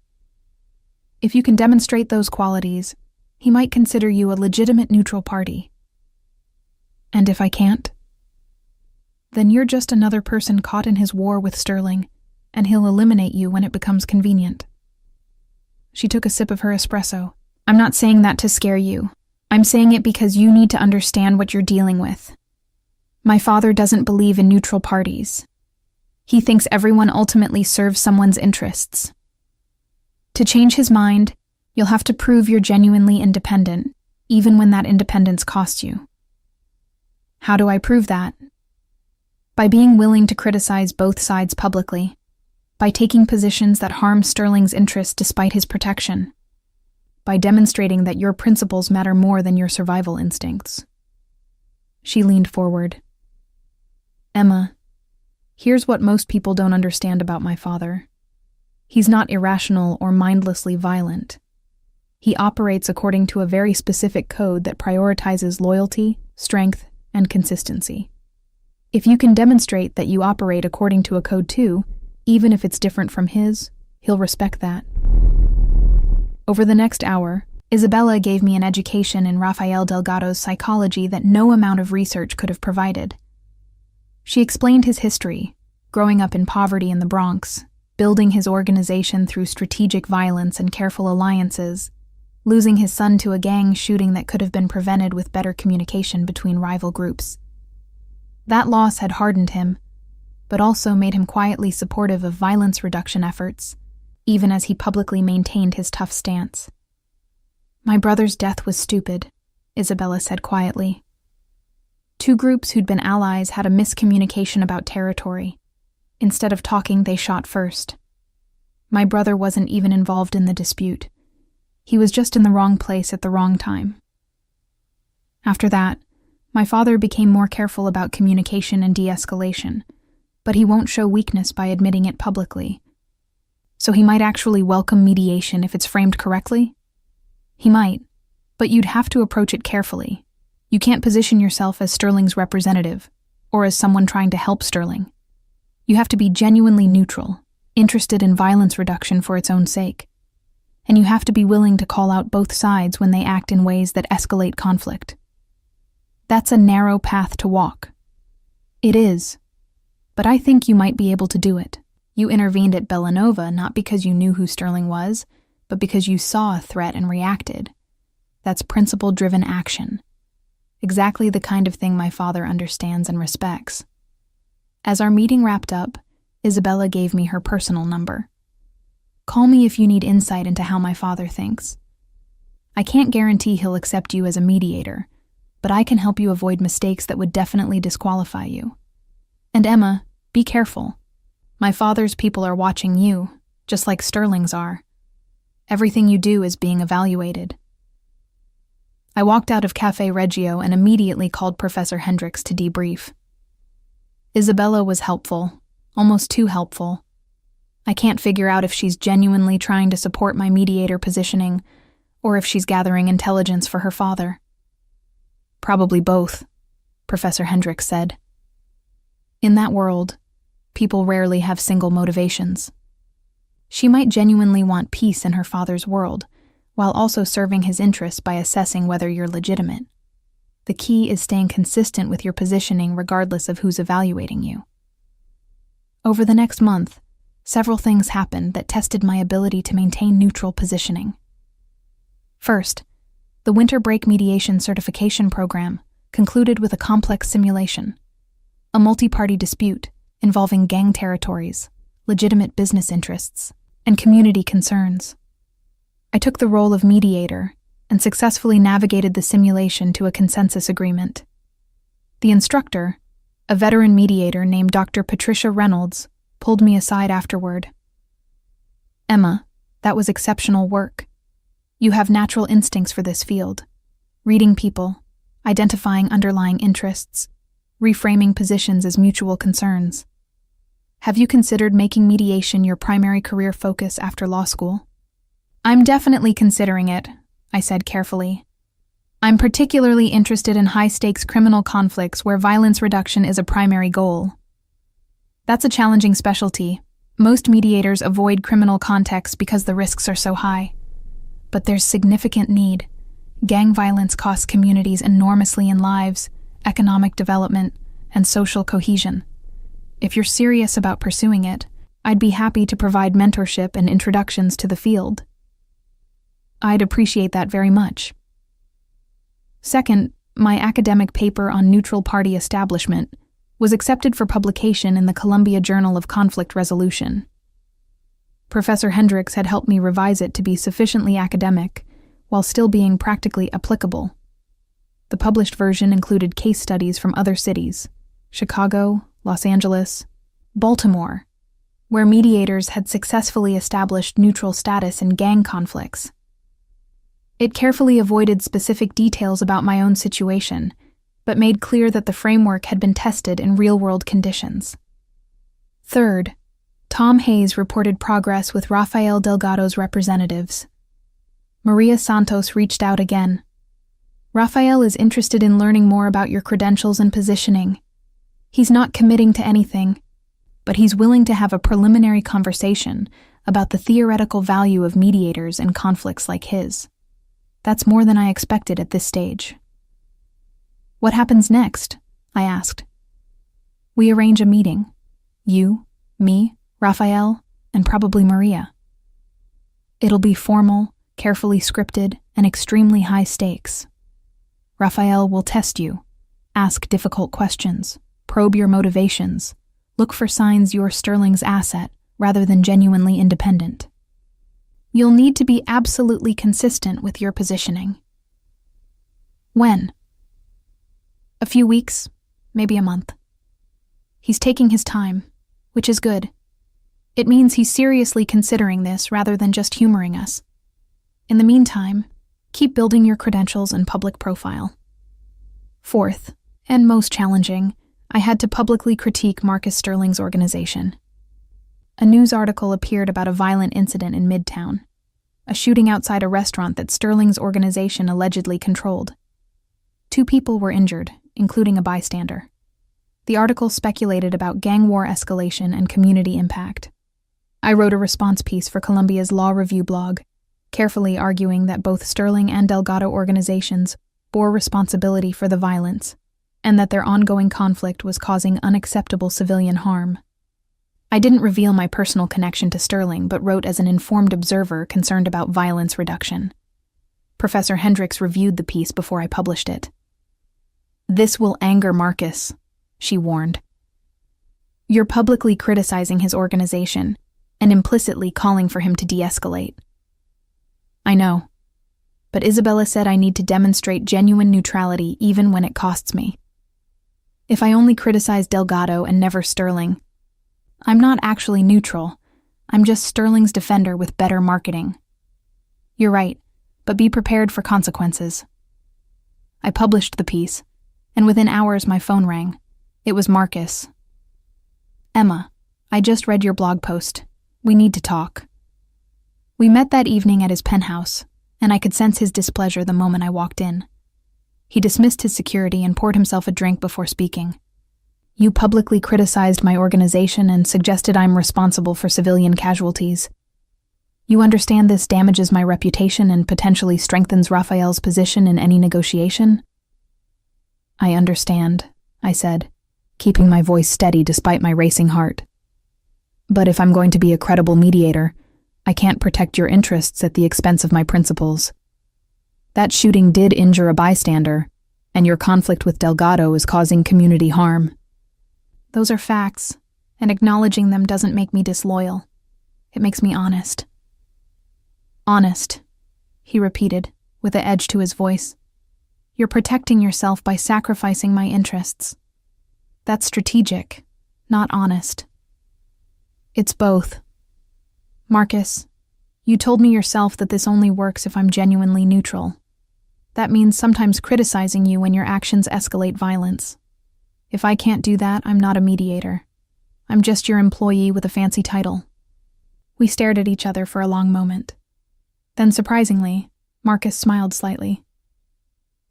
If you can demonstrate those qualities, he might consider you a legitimate neutral party. And if I can't? Then you're just another person caught in his war with Sterling, and he'll eliminate you when it becomes convenient. She took a sip of her espresso. I'm not saying that to scare you. I'm saying it because you need to understand what you're dealing with. My father doesn't believe in neutral parties. He thinks everyone ultimately serves someone's interests. To change his mind, you'll have to prove you're genuinely independent, even when that independence costs you. How do I prove that? By being willing to criticize both sides publicly, by taking positions that harm Sterling's interests despite his protection, by demonstrating that your principles matter more than your survival instincts. She leaned forward. Emma, here's what most people don't understand about my father. He's not irrational or mindlessly violent. He operates according to a very specific code that prioritizes loyalty, strength, and consistency. If you can demonstrate that you operate according to a code too, even if it's different from his, he'll respect that. Over the next hour, Isabella gave me an education in Rafael Delgado's psychology that no amount of research could have provided. She explained his history, growing up in poverty in the Bronx, building his organization through strategic violence and careful alliances, losing his son to a gang shooting that could have been prevented with better communication between rival groups. That loss had hardened him, but also made him quietly supportive of violence reduction efforts, even as he publicly maintained his tough stance. My brother's death was stupid, Isabella said quietly. Two groups who'd been allies had a miscommunication about territory. Instead of talking, they shot first. My brother wasn't even involved in the dispute. He was just in the wrong place at the wrong time. After that, my father became more careful about communication and de-escalation, but he won't show weakness by admitting it publicly. So he might actually welcome mediation if it's framed correctly? He might, but you'd have to approach it carefully. You can't position yourself as Sterling's representative, or as someone trying to help Sterling. You have to be genuinely neutral, interested in violence reduction for its own sake. And you have to be willing to call out both sides when they act in ways that escalate conflict. That's a narrow path to walk. It is. But I think you might be able to do it. You intervened at Bellanova not because you knew who Sterling was, but because you saw a threat and reacted. That's principle-driven action. Exactly the kind of thing my father understands and respects. As our meeting wrapped up, Isabella gave me her personal number. Call me if you need insight into how my father thinks. I can't guarantee he'll accept you as a mediator, but I can help you avoid mistakes that would definitely disqualify you. And Emma, be careful. My father's people are watching you, just like Sterling's are. Everything you do is being evaluated. I walked out of Cafe Reggio and immediately called Professor Hendricks to debrief. Isabella was helpful, almost too helpful. I can't figure out if she's genuinely trying to support my mediator positioning, or if she's gathering intelligence for her father. Probably both, Professor Hendricks said. In that world, people rarely have single motivations. She might genuinely want peace in her father's world, while also serving his interests by assessing whether you're legitimate. The key is staying consistent with your positioning regardless of who's evaluating you. Over the next month, several things happened that tested my ability to maintain neutral positioning. First, the winter break mediation certification program concluded with a complex simulation, a multi-party dispute involving gang territories, legitimate business interests, and community concerns. I took the role of mediator and successfully navigated the simulation to a consensus agreement. The instructor, a veteran mediator named Dr. Patricia Reynolds, pulled me aside afterward. Emma, that was exceptional work. You have natural instincts for this field. Reading people, identifying underlying interests, reframing positions as mutual concerns. Have you considered making mediation your primary career focus after law school? I'm definitely considering it, I said carefully. I'm particularly interested in high-stakes criminal conflicts where violence reduction is a primary goal. That's a challenging specialty. Most mediators avoid criminal contexts because the risks are so high. But there's significant need. Gang violence costs communities enormously in lives, economic development, and social cohesion. If you're serious about pursuing it, I'd be happy to provide mentorship and introductions to the field. I'd appreciate that very much. Second, my academic paper on neutral party establishment was accepted for publication in the Columbia Journal of Conflict Resolution. Professor Hendricks had helped me revise it to be sufficiently academic while still being practically applicable. The published version included case studies from other cities, Chicago, Los Angeles, Baltimore, where mediators had successfully established neutral status in gang conflicts. It carefully avoided specific details about my own situation, but made clear that the framework had been tested in real-world conditions. Third, Tom Hayes reported progress with Rafael Delgado's representatives. Maria Santos reached out again. Rafael is interested in learning more about your credentials and positioning. He's not committing to anything, but he's willing to have a preliminary conversation about the theoretical value of mediators in conflicts like his. That's more than I expected at this stage. What happens next? I asked. We arrange a meeting. You, me, Rafael, and probably Maria. It'll be formal, carefully scripted, and extremely high stakes. Rafael will test you, ask difficult questions, probe your motivations, look for signs you're Sterling's asset rather than genuinely independent. You'll need to be absolutely consistent with your positioning. When? A few weeks, maybe a month. He's taking his time, which is good. It means he's seriously considering this rather than just humoring us. In the meantime, keep building your credentials and public profile. Fourth, and most challenging, I had to publicly critique Marcus Sterling's organization. A news article appeared about a violent incident in Midtown, a shooting outside a restaurant that Sterling's organization allegedly controlled. 2 people were injured, including a bystander. The article speculated about gang war escalation and community impact. I wrote a response piece for Columbia's Law Review blog, carefully arguing that both Sterling and Delgado organizations bore responsibility for the violence, and that their ongoing conflict was causing unacceptable civilian harm. I didn't reveal my personal connection to Sterling, but wrote as an informed observer concerned about violence reduction. Professor Hendricks reviewed the piece before I published it. This will anger Marcus, she warned. You're publicly criticizing his organization and implicitly calling for him to de-escalate. I know, but Isabella said I need to demonstrate genuine neutrality even when it costs me. If I only criticize Delgado and never Sterling, I'm not actually neutral. I'm just Sterling's defender with better marketing. You're right, but be prepared for consequences. I published the piece, and within hours my phone rang. It was Marcus. Emma, I just read your blog post. We need to talk. We met that evening at his penthouse, and I could sense his displeasure the moment I walked in. He dismissed his security and poured himself a drink before speaking. You publicly criticized my organization and suggested I'm responsible for civilian casualties. You understand this damages my reputation and potentially strengthens Rafael's position in any negotiation? I understand, I said, keeping my voice steady despite my racing heart. But if I'm going to be a credible mediator, I can't protect your interests at the expense of my principles. That shooting did injure a bystander, and your conflict with Delgado is causing community harm. Those are facts, and acknowledging them doesn't make me disloyal. It makes me honest. Honest, he repeated, with an edge to his voice. You're protecting yourself by sacrificing my interests. That's strategic, not honest. It's both. Marcus, you told me yourself that this only works if I'm genuinely neutral. That means sometimes criticizing you when your actions escalate violence. If I can't do that, I'm not a mediator. I'm just your employee with a fancy title." We stared at each other for a long moment. Then, surprisingly, Marcus smiled slightly.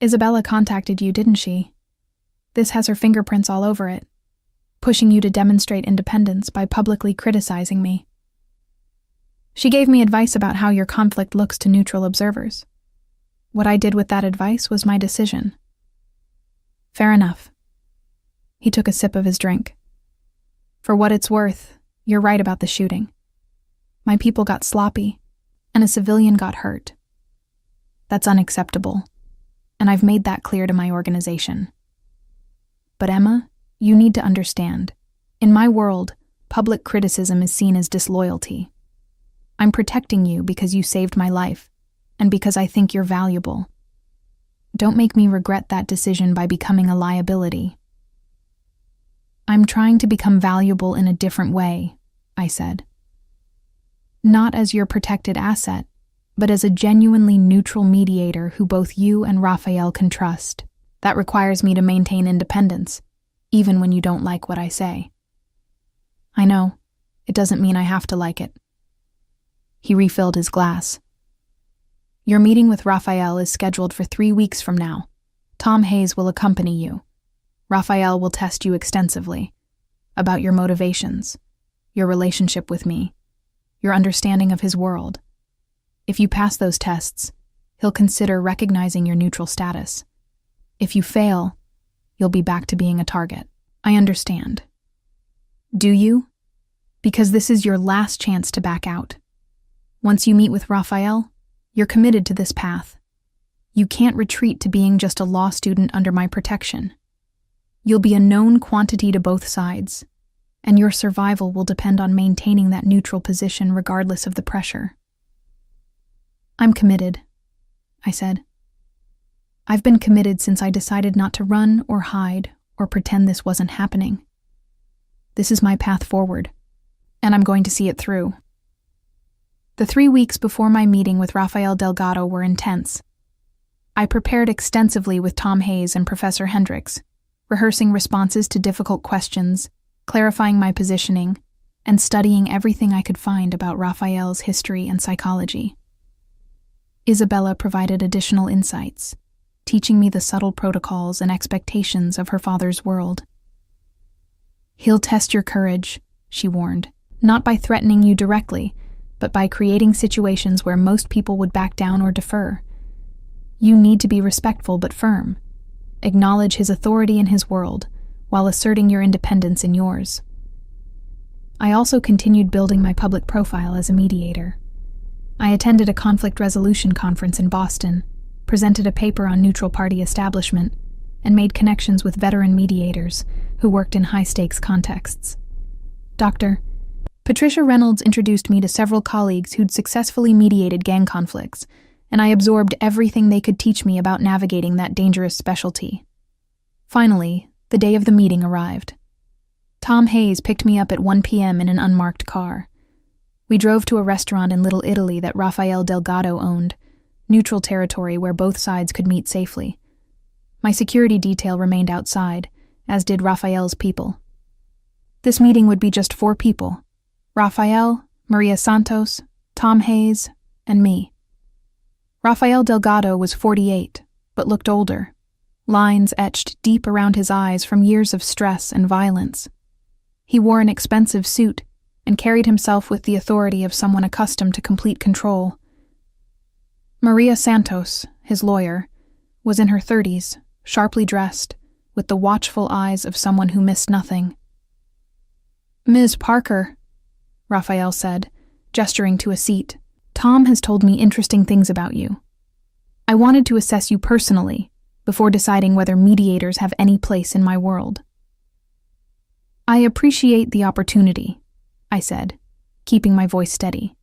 "Isabella contacted you, didn't she? This has her fingerprints all over it, pushing you to demonstrate independence by publicly criticizing me. She gave me advice about how your conflict looks to neutral observers. What I did with that advice was my decision." "Fair enough." He took a sip of his drink. "For what it's worth, you're right about the shooting. My people got sloppy, and a civilian got hurt. That's unacceptable, and I've made that clear to my organization. But Emma, you need to understand, in my world, public criticism is seen as disloyalty. I'm protecting you because you saved my life, and because I think you're valuable. Don't make me regret that decision by becoming a liability." "I'm trying to become valuable in a different way," I said. "Not as your protected asset, but as a genuinely neutral mediator who both you and Raphael can trust. That requires me to maintain independence, even when you don't like what I say." "I know. It doesn't mean I have to like it." He refilled his glass. "Your meeting with Raphael is scheduled for 3 weeks from now. Tom Hayes will accompany you. Raphael will test you extensively about your motivations, your relationship with me, your understanding of his world. If you pass those tests, he'll consider recognizing your neutral status. If you fail, you'll be back to being a target." "I understand." "Do you? Because this is your last chance to back out. Once you meet with Raphael, you're committed to this path. You can't retreat to being just a law student under my protection. You'll be a known quantity to both sides, and your survival will depend on maintaining that neutral position regardless of the pressure." "I'm committed," I said. "I've been committed since I decided not to run or hide or pretend this wasn't happening. This is my path forward, and I'm going to see it through." The 3 weeks before my meeting with Rafael Delgado were intense. I prepared extensively with Tom Hayes and Professor Hendricks, rehearsing responses to difficult questions, clarifying my positioning, and studying everything I could find about Raphael's history and psychology. Isabella provided additional insights, teaching me the subtle protocols and expectations of her father's world. "He'll test your courage," she warned, "not by threatening you directly, but by creating situations where most people would back down or defer. You need to be respectful but firm. Acknowledge his authority in his world, while asserting your independence in yours." I also continued building my public profile as a mediator. I attended a conflict resolution conference in Boston, presented a paper on neutral party establishment, and made connections with veteran mediators who worked in high-stakes contexts. Dr. Patricia Reynolds introduced me to several colleagues who'd successfully mediated gang conflicts, and I absorbed everything they could teach me about navigating that dangerous specialty. Finally, the day of the meeting arrived. Tom Hayes picked me up at 1 p.m. in an unmarked car. We drove to a restaurant in Little Italy that Rafael Delgado owned, neutral territory where both sides could meet safely. My security detail remained outside, as did Rafael's people. This meeting would be just 4 people: Rafael, Maria Santos, Tom Hayes, and me. Rafael Delgado was 48, but looked older, lines etched deep around his eyes from years of stress and violence. He wore an expensive suit and carried himself with the authority of someone accustomed to complete control. Maria Santos, his lawyer, was in her 30s, sharply dressed, with the watchful eyes of someone who missed nothing. "Ms. Parker," Raphael said, gesturing to a seat, "Tom has told me interesting things about you. I wanted to assess you personally before deciding whether mediators have any place in my world." "I appreciate the opportunity," I said, keeping my voice steady.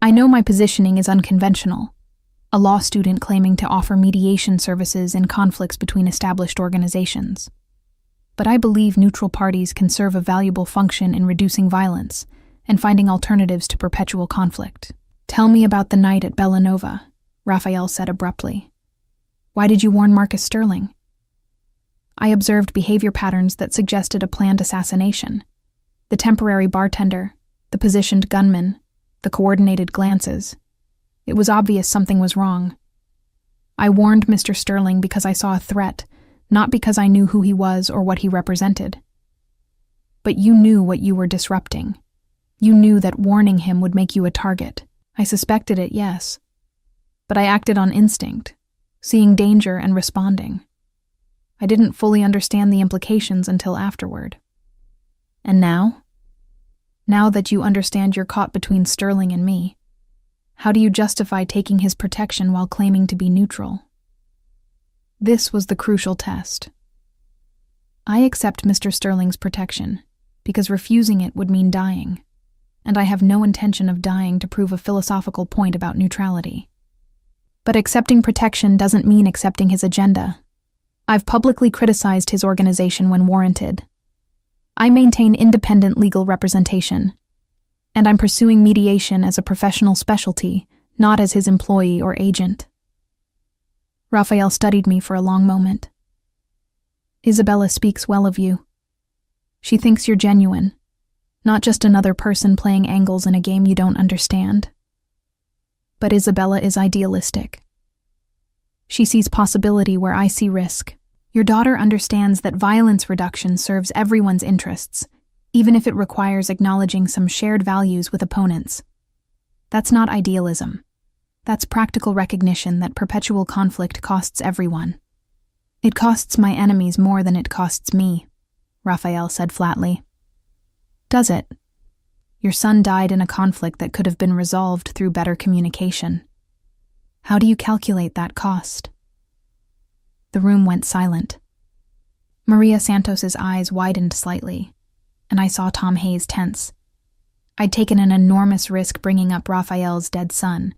"I know my positioning is unconventional, a law student claiming to offer mediation services in conflicts between established organizations. But I believe neutral parties can serve a valuable function in reducing violence and finding alternatives to perpetual conflict." "Tell me about the night at Bellanova," Raphael said abruptly. "Why did you warn Marcus Sterling?" I observed behavior patterns that suggested a planned assassination. The temporary bartender, the positioned gunman, the coordinated glances. It was obvious something was wrong. I warned Mr. Sterling because I saw a threat, not because I knew who he was or what he represented. But you knew what you were disrupting. You knew that warning him would make you a target. I suspected it, yes. But I acted on instinct, seeing danger and responding. I didn't fully understand the implications until afterward. And now? Now that you understand you're caught between Sterling and me, how do you justify taking his protection while claiming to be neutral? This was the crucial test. I accept Mr. Sterling's protection because refusing it would mean dying, and I have no intention of dying to prove a philosophical point about neutrality. But accepting protection doesn't mean accepting his agenda. I've publicly criticized his organization when warranted. I maintain independent legal representation, and I'm pursuing mediation as a professional specialty, not as his employee or agent. Raphael studied me for a long moment. Isabella speaks well of you. She thinks you're genuine, not just another person playing angles in a game you don't understand. But Isabella is idealistic. She sees possibility where I see risk. Your daughter understands that violence reduction serves everyone's interests, even if it requires acknowledging some shared values with opponents. That's not idealism. That's practical recognition that perpetual conflict costs everyone. It costs my enemies more than it costs me, Raphael said flatly. Does it? Your son died in a conflict that could have been resolved through better communication. How do you calculate that cost? The room went silent. Maria Santos's eyes widened slightly, and I saw Tom Hayes tense. I'd taken an enormous risk bringing up Raphael's dead son,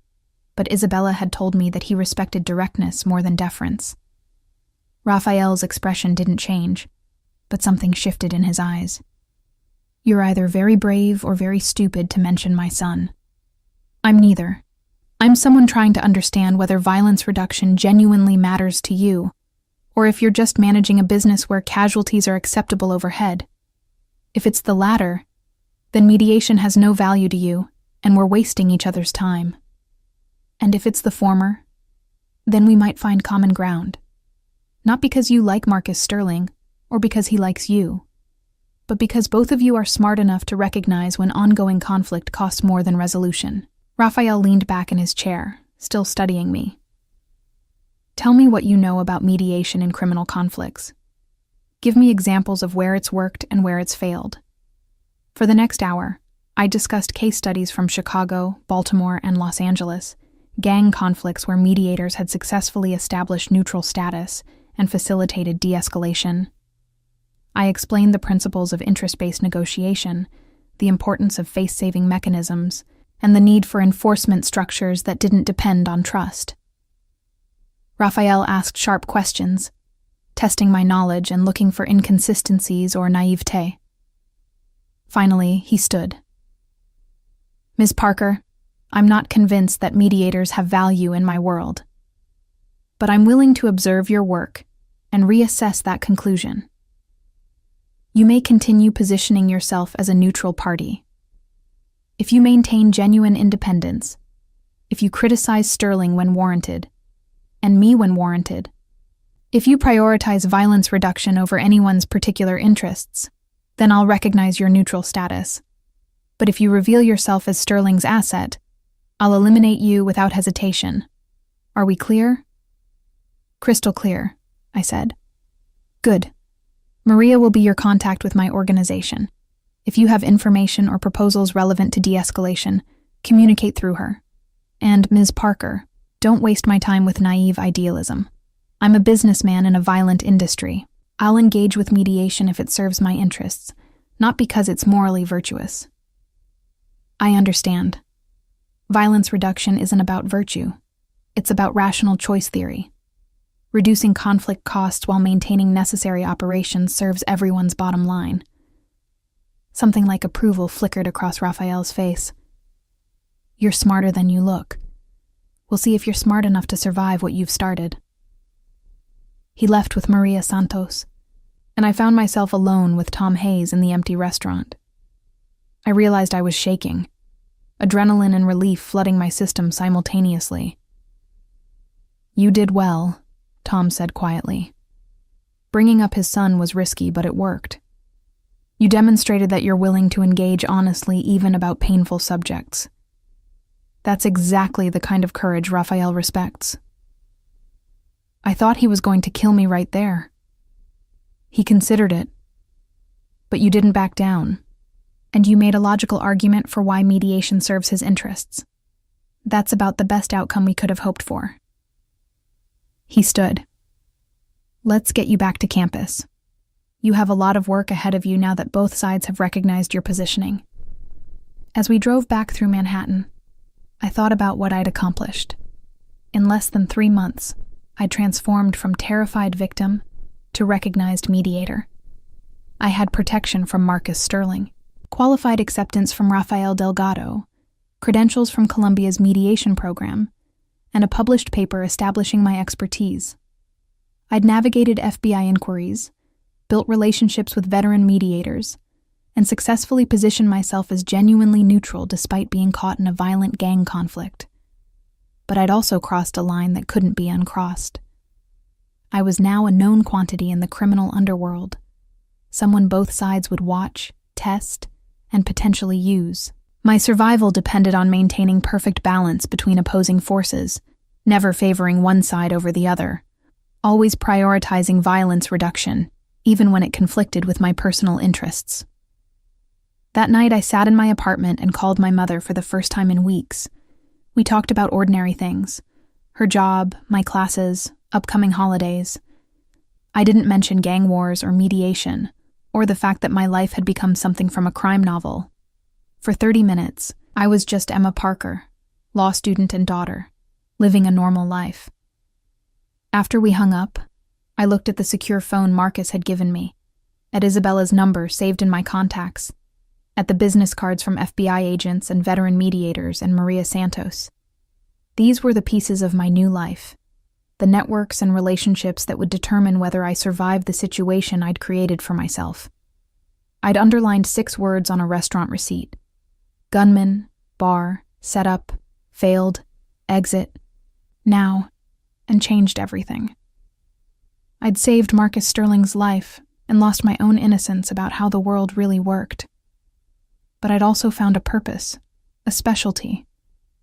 but Isabella had told me that he respected directness more than deference. Raphael's expression didn't change, but something shifted in his eyes. You're either very brave or very stupid to mention my son. I'm neither. I'm someone trying to understand whether violence reduction genuinely matters to you, or if you're just managing a business where casualties are acceptable overhead. If it's the latter, then mediation has no value to you, and we're wasting each other's time. And if it's the former, then we might find common ground. Not because you like Marcus Sterling, or because he likes you, but because both of you are smart enough to recognize when ongoing conflict costs more than resolution. Raphael leaned back in his chair, still studying me. Tell me what you know about mediation in criminal conflicts. Give me examples of where it's worked and where it's failed. For the next hour, I discussed case studies from Chicago, Baltimore, and Los Angeles, gang conflicts where mediators had successfully established neutral status and facilitated de-escalation. I explained the principles of interest-based negotiation, the importance of face-saving mechanisms, and the need for enforcement structures that didn't depend on trust. Raphael asked sharp questions, testing my knowledge and looking for inconsistencies or naivete. Finally, he stood. Ms. Parker, I'm not convinced that mediators have value in my world. But I'm willing to observe your work and reassess that conclusion. You may continue positioning yourself as a neutral party. If you maintain genuine independence, if you criticize Sterling when warranted, and me when warranted, if you prioritize violence reduction over anyone's particular interests, then I'll recognize your neutral status. But if you reveal yourself as Sterling's asset, I'll eliminate you without hesitation. Are we clear? Crystal clear, I said. Good. Maria will be your contact with my organization. If you have information or proposals relevant to de-escalation, communicate through her. And Ms. Parker, don't waste my time with naive idealism. I'm a businessman in a violent industry. I'll engage with mediation if it serves my interests, not because it's morally virtuous. I understand. Violence reduction isn't about virtue. It's about rational choice theory. Reducing conflict costs while maintaining necessary operations serves everyone's bottom line. Something like approval flickered across Raphael's face. You're smarter than you look. We'll see if you're smart enough to survive what you've started. He left with Maria Santos, and I found myself alone with Tom Hayes in the empty restaurant. I realized I was shaking, adrenaline and relief flooding my system simultaneously. "You did well," Tom said quietly. Bringing up his son was risky, but it worked. You demonstrated that you're willing to engage honestly even about painful subjects. That's exactly the kind of courage Raphael respects. I thought he was going to kill me right there. He considered it. But you didn't back down, and you made a logical argument for why mediation serves his interests. That's about the best outcome we could have hoped for. He stood. "Let's get you back to campus. You have a lot of work ahead of you now that both sides have recognized your positioning." As we drove back through Manhattan, I thought about what I'd accomplished. In less than 3 months, I'd transformed from terrified victim to recognized mediator. I had protection from Marcus Sterling, qualified acceptance from Rafael Delgado, credentials from Columbia's mediation program, and a published paper establishing my expertise. I'd navigated FBI inquiries, built relationships with veteran mediators, and successfully positioned myself as genuinely neutral despite being caught in a violent gang conflict. But I'd also crossed a line that couldn't be uncrossed. I was now a known quantity in the criminal underworld, someone both sides would watch, test, and potentially use. My survival depended on maintaining perfect balance between opposing forces, never favoring one side over the other, always prioritizing violence reduction, even when it conflicted with my personal interests. That night I sat in my apartment and called my mother for the first time in weeks. We talked about ordinary things, her job, my classes, upcoming holidays. I didn't mention gang wars or mediation, or the fact that my life had become something from a crime novel. For 30 minutes, I was just Emma Parker, law student and daughter, living a normal life. After we hung up, I looked at the secure phone Marcus had given me, at Isabella's number saved in my contacts, at the business cards from FBI agents and veteran mediators and Maria Santos. These were the pieces of my new life, the networks and relationships that would determine whether I survived the situation I'd created for myself. I'd underlined 6 words on a restaurant receipt: gunman, bar, setup, failed, exit, now, and changed everything. I'd saved Marcus Sterling's life and lost my own innocence about how the world really worked. But I'd also found a purpose, a specialty,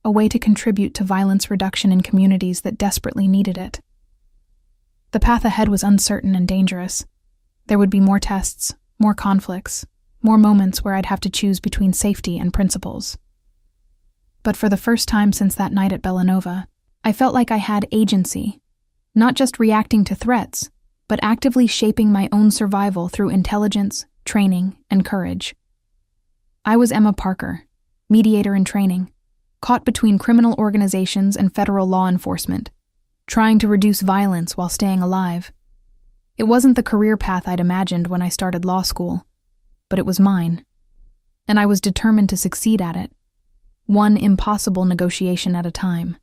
a way to contribute to violence reduction in communities that desperately needed it. The path ahead was uncertain and dangerous. There would be more tests, more conflicts, more moments where I'd have to choose between safety and principles. But for the first time since that night at Bellanova, I felt like I had agency, not just reacting to threats, but actively shaping my own survival through intelligence, training, and courage. I was Emma Parker, mediator in training, caught between criminal organizations and federal law enforcement, trying to reduce violence while staying alive. It wasn't the career path I'd imagined when I started law school, but it was mine, and I was determined to succeed at it, one impossible negotiation at a time.